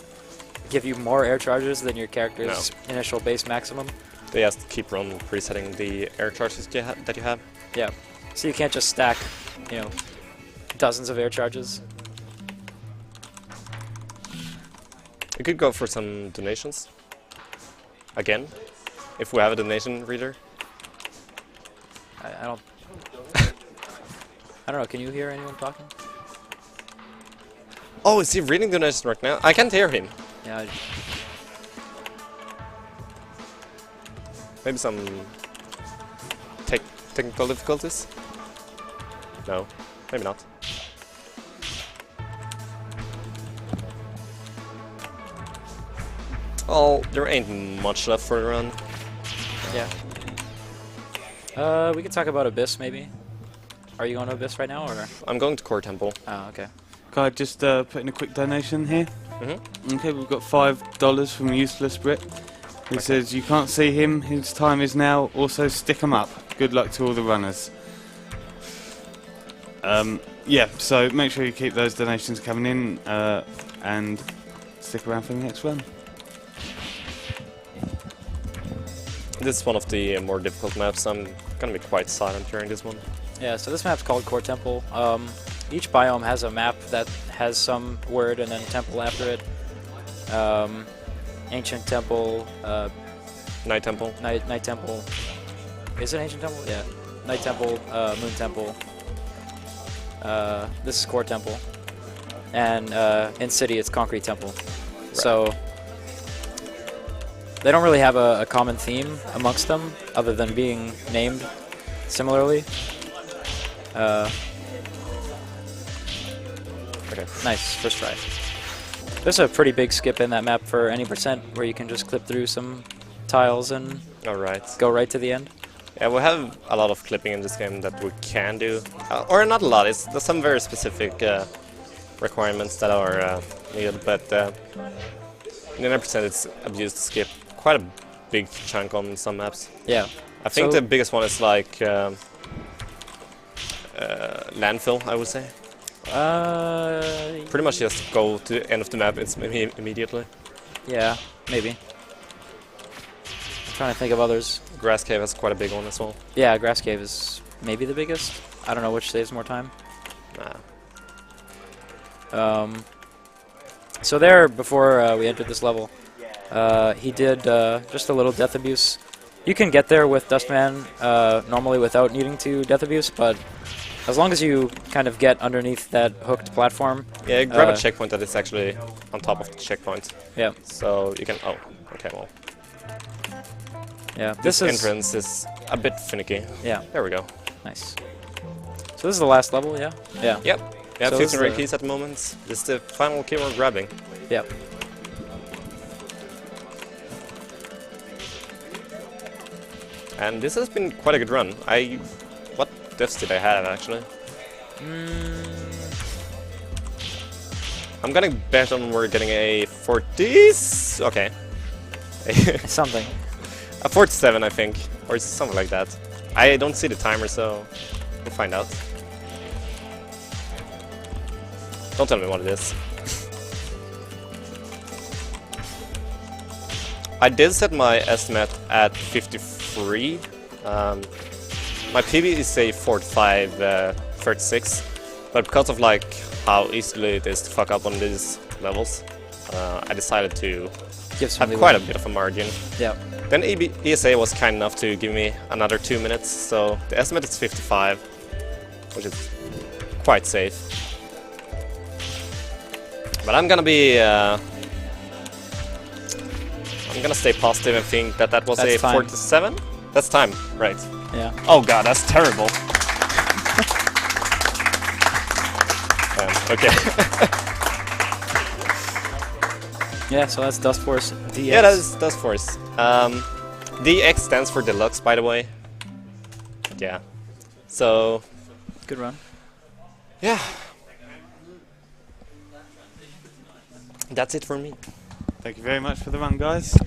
give you more air charges than your character's initial base maximum. They just keep on presetting the air charges that you have. Yeah. So you can't just stack, you know, dozens of air charges. We could go for some donations. Again, if we have a donation reader. I don't... I don't know, can you hear anyone talking? Oh, is he reading donations right now? I can't hear him. Yeah. Maybe some technical difficulties? No, maybe not. Oh, there ain't much left for the run. Yeah. We could talk about Abyss, maybe. Are you going to Abyss right now, or? I'm going to Core Temple. Oh, okay. Can I just put in a quick donation here? Mm-hmm. Okay, we've got $5 from Useless Brit, who says, "You can't see him, his time is now, also stick 'em up. Good luck to all the runners." Yeah, so make sure you keep those donations coming in, and stick around for the next run. This is one of the more difficult maps. I'm gonna be quite silent during this one. Yeah, so this map's called Core Temple. Each biome has a map that has some word and then temple after it. Ancient Temple, Night Temple. Night Temple. Is it Ancient Temple? Yeah. Night Temple, Moon Temple. This is Core Temple. And in City, it's Concrete Temple. Right. So they don't really have a common theme amongst them, other than being named similarly. Okay. Nice, first try. There's a pretty big skip in that map for any percent, where you can just clip through some tiles and go right to the end. Yeah, we have a lot of clipping in this game that we can do. Or not a lot, there's some very specific requirements that are needed, but in 90% it's abused to skip quite a big chunk on some maps. Yeah. I think the biggest one is like landfill, I would say. Pretty much just go to the end of the map immediately. Yeah, maybe. I'm trying to think of others. Grass Cave has quite a big one as well. Yeah, Grass Cave is maybe the biggest. I don't know which saves more time. Nah. So there, before we entered this level, he did just a little death abuse. You can get there with Dustman normally without needing to death abuse, but as long as you kind of get underneath that hooked platform. Yeah, grab a checkpoint that is actually on top of the checkpoint. Yeah. So you can. Oh, okay, well. Yeah. This entrance is a bit finicky. Yeah. There we go. Nice. So this is the last level, yeah? Yeah. Yep. Yeah, So 15 rare keys at the moment. This is the final key we're grabbing. Yep. And this has been quite a good run. What deaths did I have, actually? I'm gonna bet on we're getting a 40s? Okay. Something. A 47, I think. Or something like that. I don't see the timer, so we'll find out. Don't tell me what it is. I did set my estimate at 53. My PB is a 45, 36, but because of like how easily it is to fuck up on these levels, I decided to have quite a bit of a margin. Yeah. Then ESA was kind enough to give me another 2 minutes, so the estimate is 55, which is quite safe. But I'm gonna be, I'm gonna stay positive and think that that was a 47. That's time, right? Yeah. Oh god, that's terrible. Okay. Yeah, so that's Dustforce DX. Yeah, that's Dustforce. DX stands for Deluxe, by the way. Yeah. So. Good run. Yeah. That's it for me. Thank you very much for the run, guys.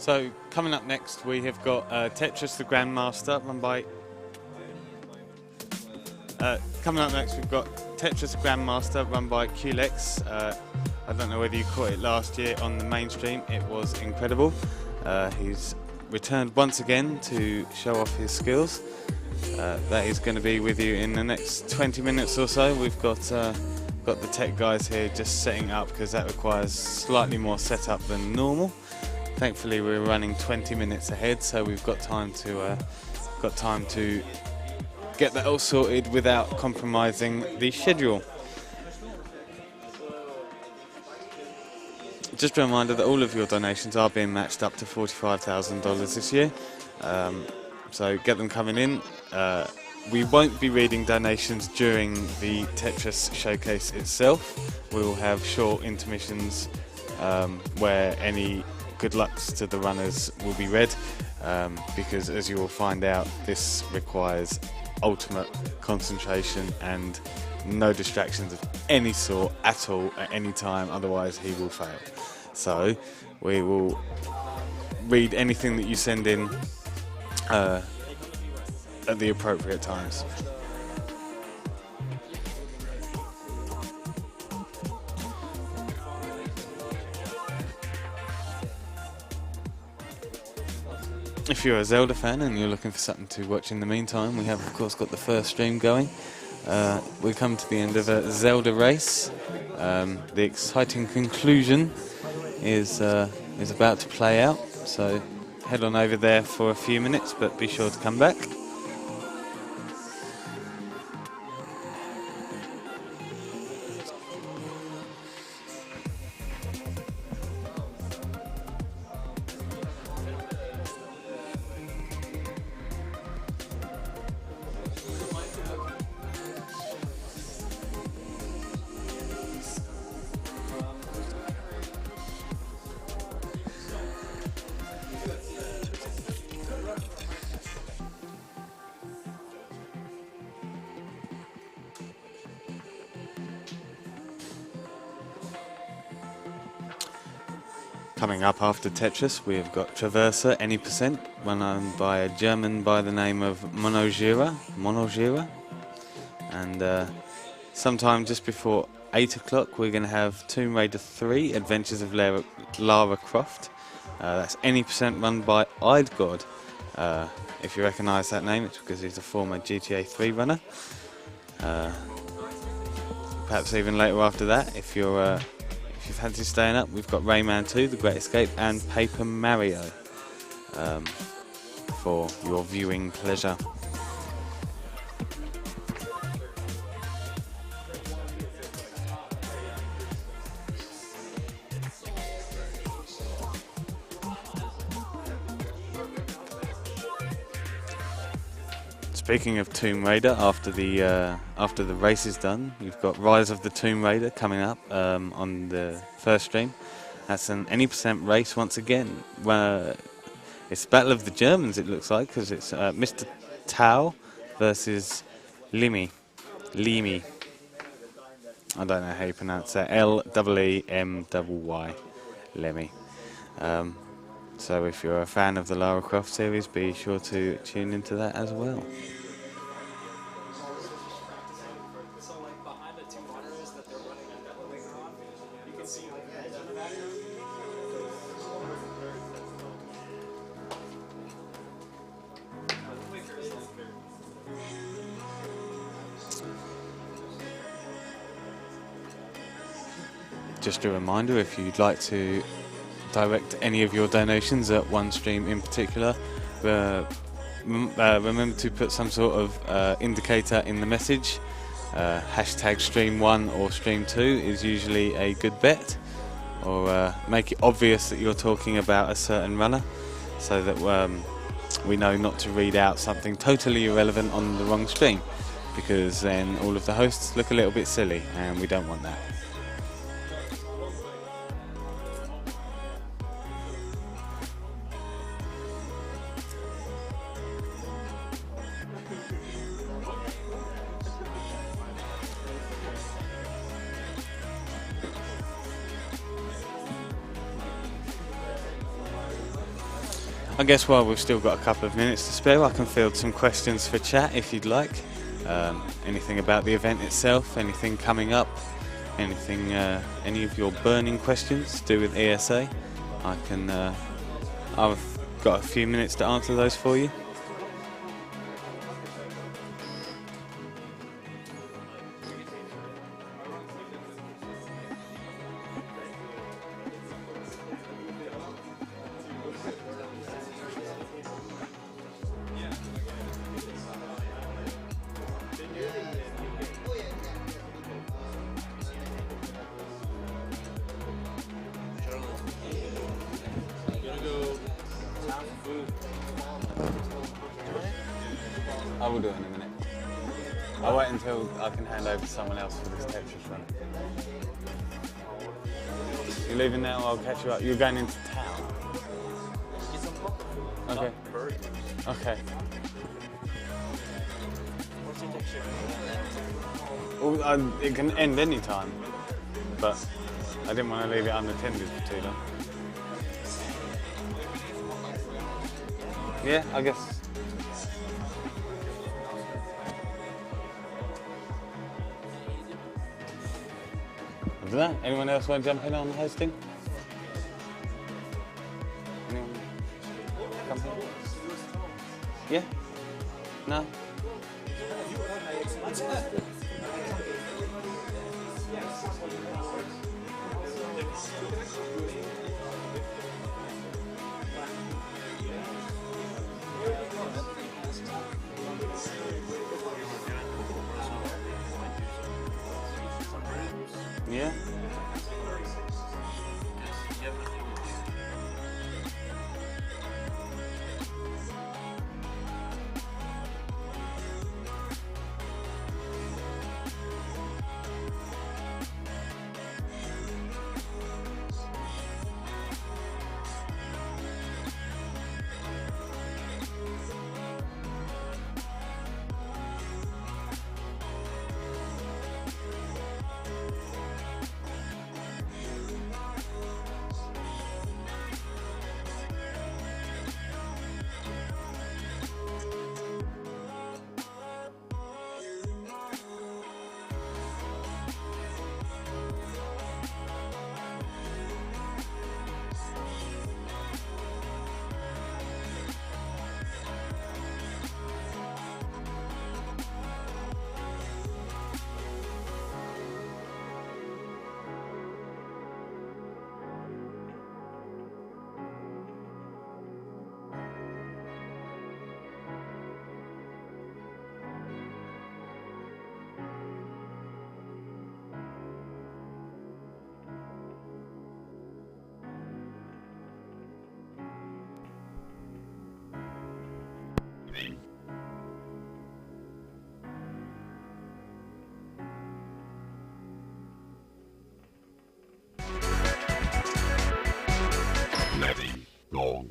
So coming up next, we have got Tetris the Grandmaster run by. Coming up next, we've got Tetris Grandmaster run by Culex. I don't know whether you caught it last year on the mainstream. It was incredible. He's returned once again to show off his skills. That is going to be with you in the next 20 minutes or so. We've got the tech guys here just setting up because that requires slightly more setup than normal. Thankfully, we're running 20 minutes ahead, so we've got time to get that all sorted without compromising the schedule. Just a reminder that all of your donations are being matched up to $45,000 this year, so get them coming in. We won't be reading donations during the Tetris showcase itself. We will have short intermissions where any good lucks to the runners will be read, because as you will find out, this requires ultimate concentration and no distractions of any sort at all at any time, otherwise he will fail. So we will read anything that you send in at the appropriate times. If you're a Zelda fan and you're looking for something to watch in the meantime, we have of course got the first stream going. We come to the end of a Zelda race. The exciting conclusion is about to play out, so head on over there for a few minutes, but be sure to come back. Coming up after Tetris, we have got Traverser Any Percent, run by a German by the name of Monojira. And sometime just before 8 o'clock, we're going to have Tomb Raider 3, Adventures of Lara Croft. That's Any Percent run by Idgod. If you recognise that name, it's because he's a former GTA 3 runner. Perhaps even later after that, if you fancy staying up, we've got Rayman 2, The Great Escape, and Paper Mario for your viewing pleasure. Speaking of Tomb Raider, after the race is done, you've got Rise of the Tomb Raider coming up on the first stream. That's an Any Percent race once again. It's the Battle of the Germans, it looks like, because it's Mr. Tau versus Limi. I don't know how you pronounce that. L-E-E-M-Y. Lemmy. So if you're a fan of the Lara Croft series, be sure to tune into that as well. Just a reminder, if you'd like to direct any of your donations at one stream in particular, remember to put some sort of indicator in the message. Hashtag stream 1 or stream 2 is usually a good bet, or make it obvious that you're talking about a certain runner, so that we know not to read out something totally irrelevant on the wrong stream, because then all of the hosts look a little bit silly and we don't want that. I guess while we've still got a couple of minutes to spare, I can field some questions for chat if you'd like. Anything about the event itself, anything coming up, anything, any of your burning questions to do with ESA. I've got a few minutes to answer those for you. I will do it in a minute. I'll wait until I can hand over to someone else for this Tetris run. You're leaving now, I'll catch you up. You're going into town? Okay. Okay. Well, it can end any time, but I didn't want to leave it unattended for too long. Yeah, I guess. I don't know. Anyone else want to jump in on the hosting? Anyone? Come here? Yeah? No? Yeah? Letting go.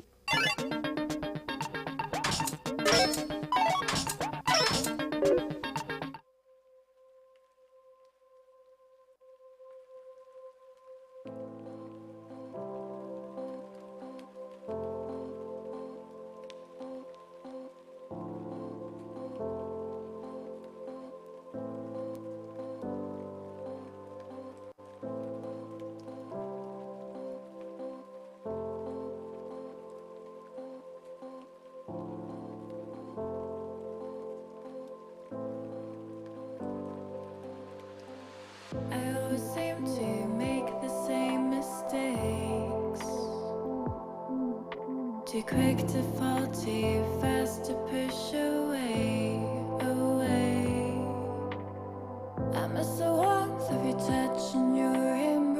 I always seem to make the same mistakes. Too quick to fall, too fast to push away, away. I miss the warmth of your touch and your embrace.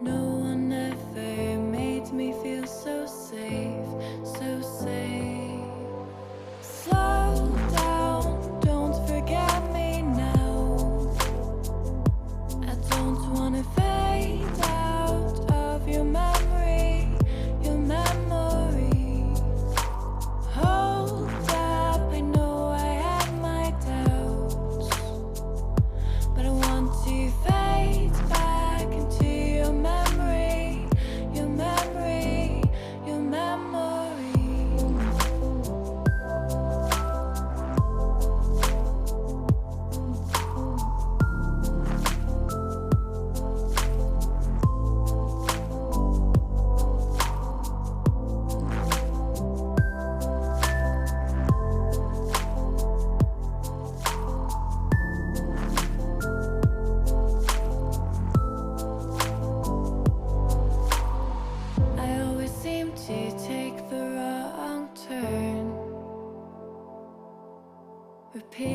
No one ever made me feel so safe, so safe. Slow down, don't forget me now. I don't wanna fade out of your memory, your memory. Hold up, I know I had my doubts.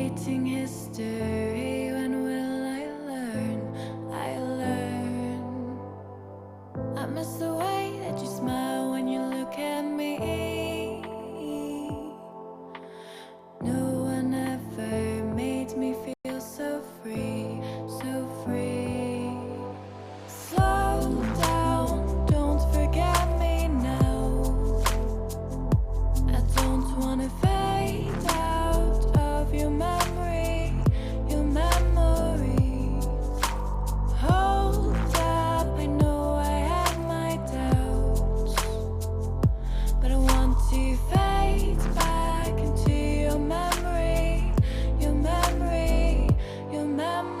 creating history. When will I learn? I learn. I miss the way that you smile when you look at me. No one ever made me feel so free, so free. Slow down, don't forget me now. I don't wanna fade out of your memory, your memory. Hold up, I know I have my doubts, but I want to fade back into your memory, your memory, your memory.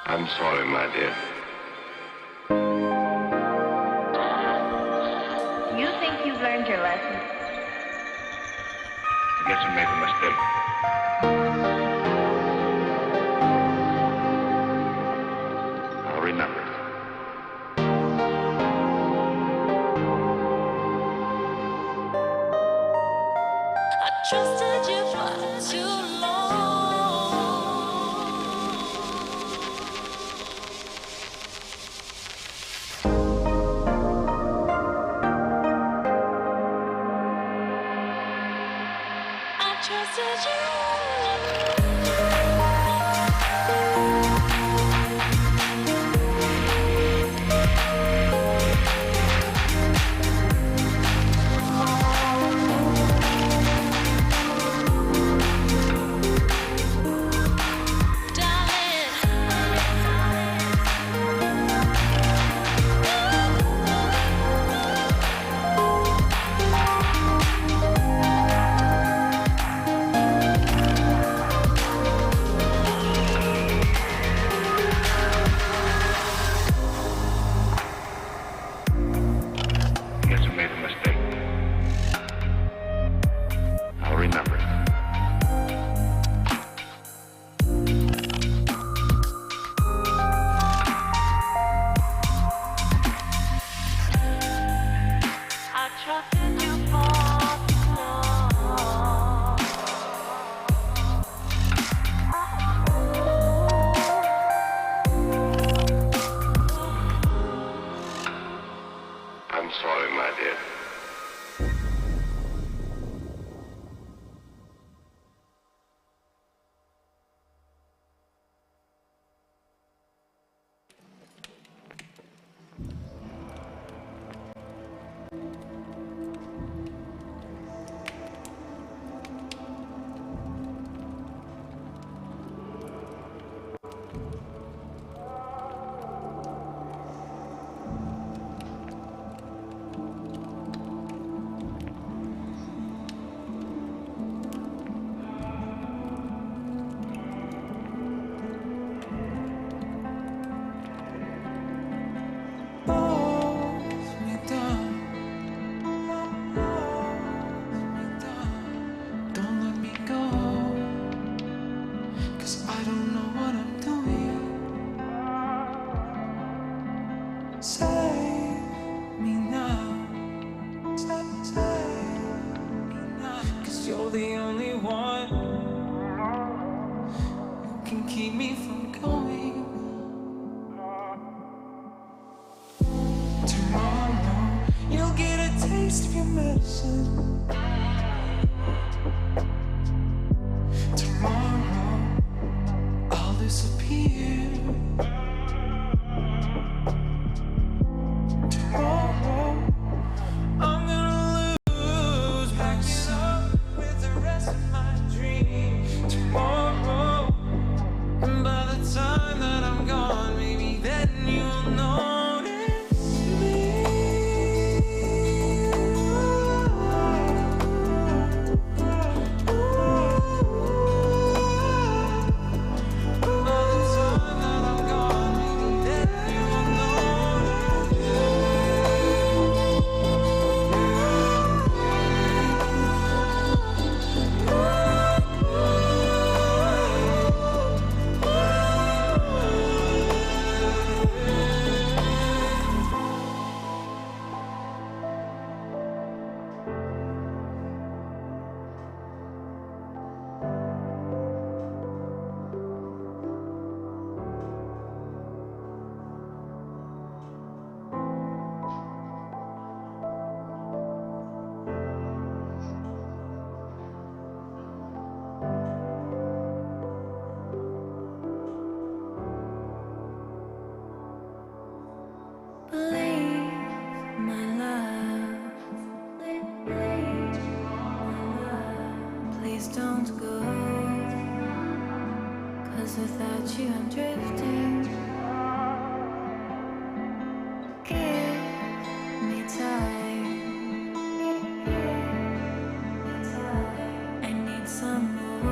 I'm sorry, my dear. You think you've learned your lesson? I guess I made a mistake. I'll remember it. I trusted you for too long. I trusted you. anyone who can keep me from going. Tomorrow you'll get a taste of your medicine. Tomorrow I'll disappear. Tomorrow I'm gonna lose myself with the rest of my dreams. Tomorrow, and by the time that I'm gone, maybe then you'll notice me. By the time that I'm gone, maybe then you'll notice. Believe my love. Believe my love. Please don't go. 'Cause without you I'm drifting. Give me time. I need some more.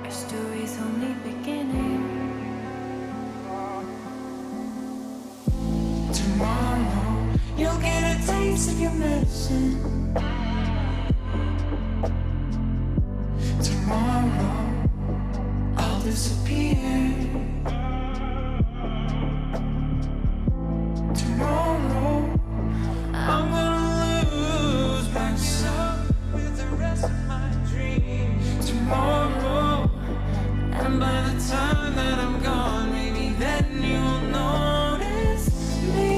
Our story's only beginning. Tomorrow you'll get a taste of your medicine. Tomorrow I'll disappear. Tomorrow I'm gonna lose myself with the rest of my dreams. Tomorrow, and by the time that I'm gone, maybe then you'll notice me.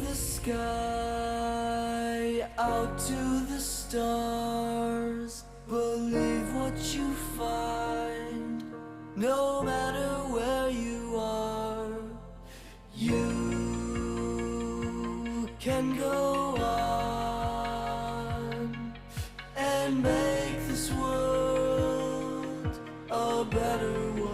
the sky, out to the stars. Believe what you find, no matter where you are. You can go on and make this world a better one.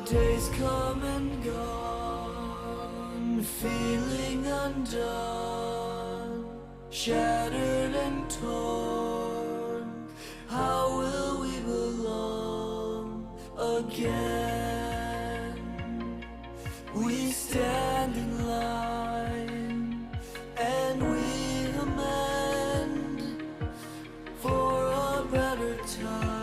Days come and gone, feeling undone, shattered and torn. How will we belong again? We stand in line and we amend for a better time.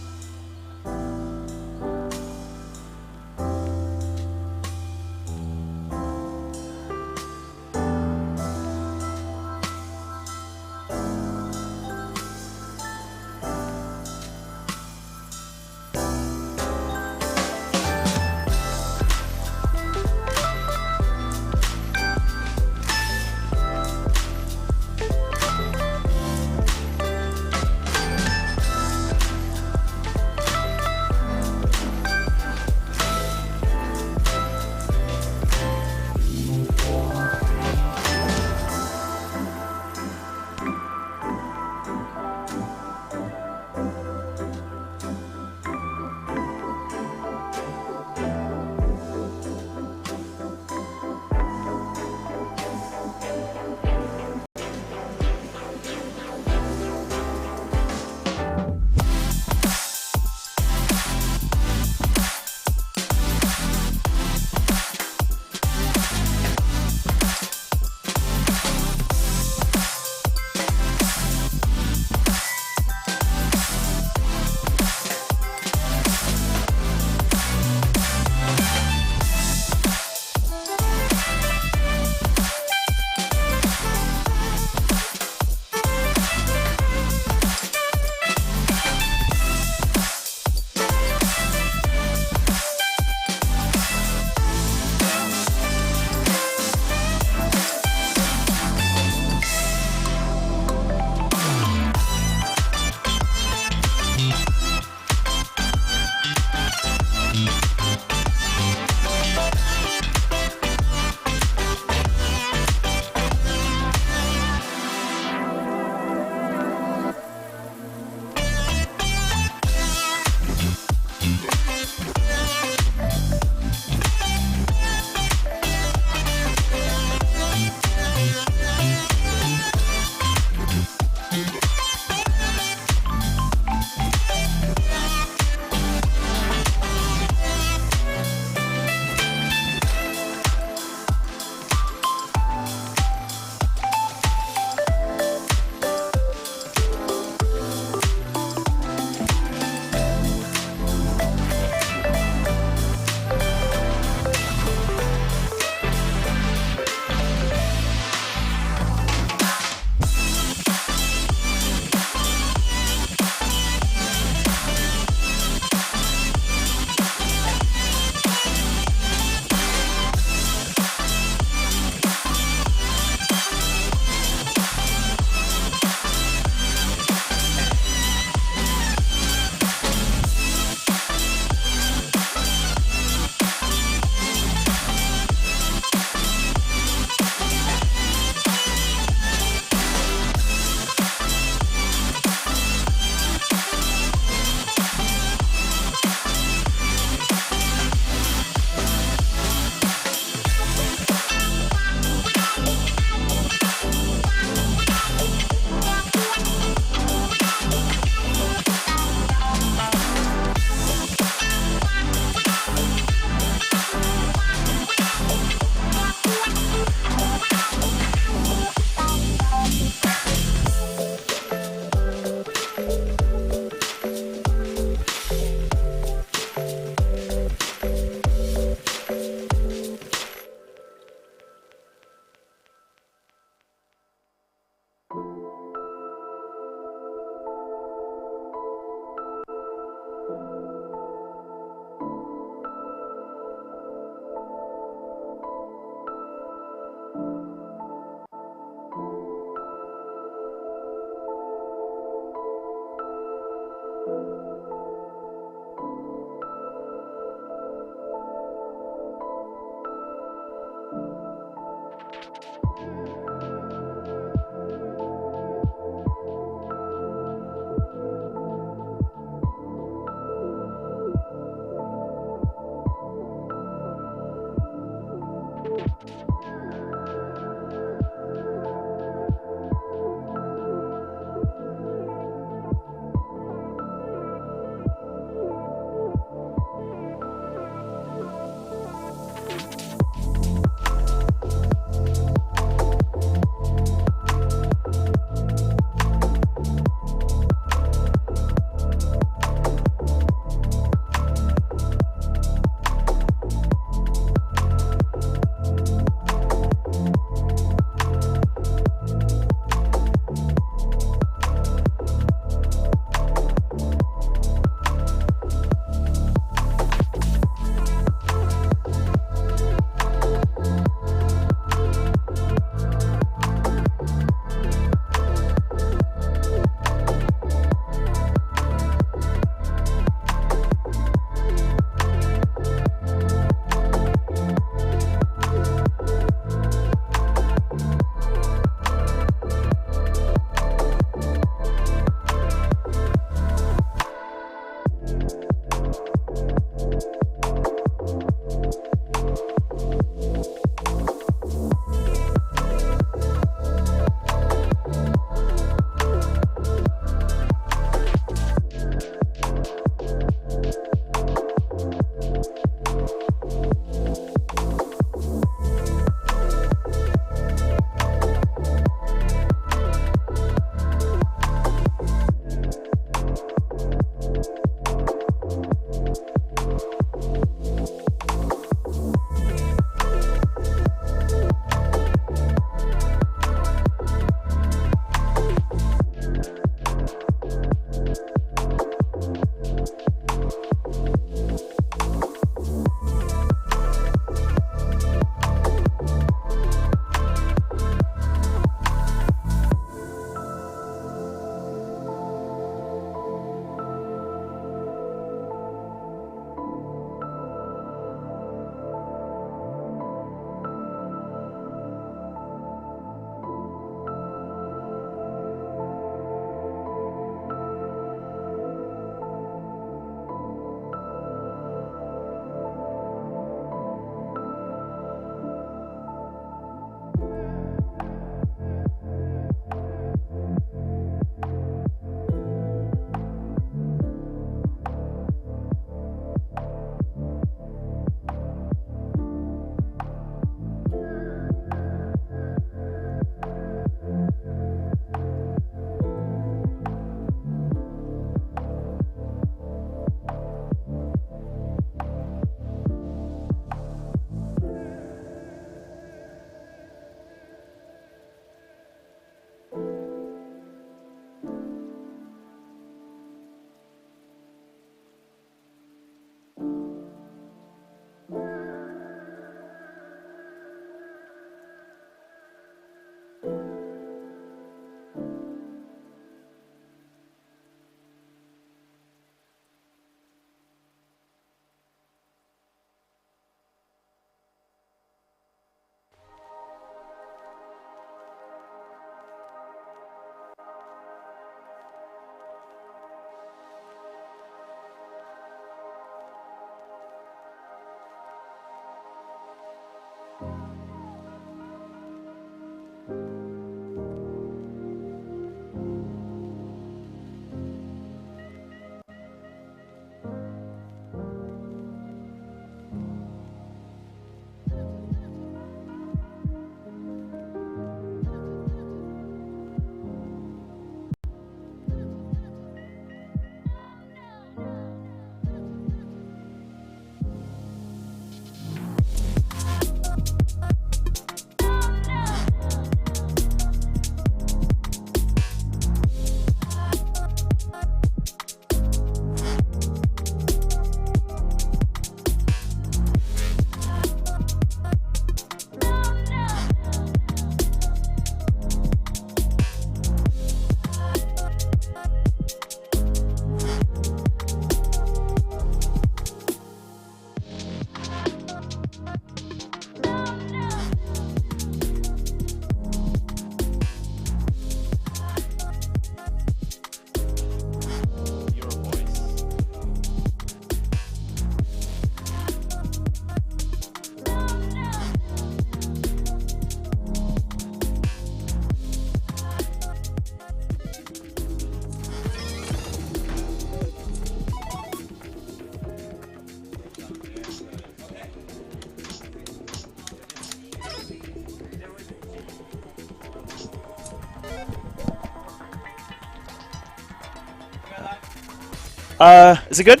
Is it good?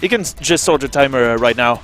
You can just soldier timer right now.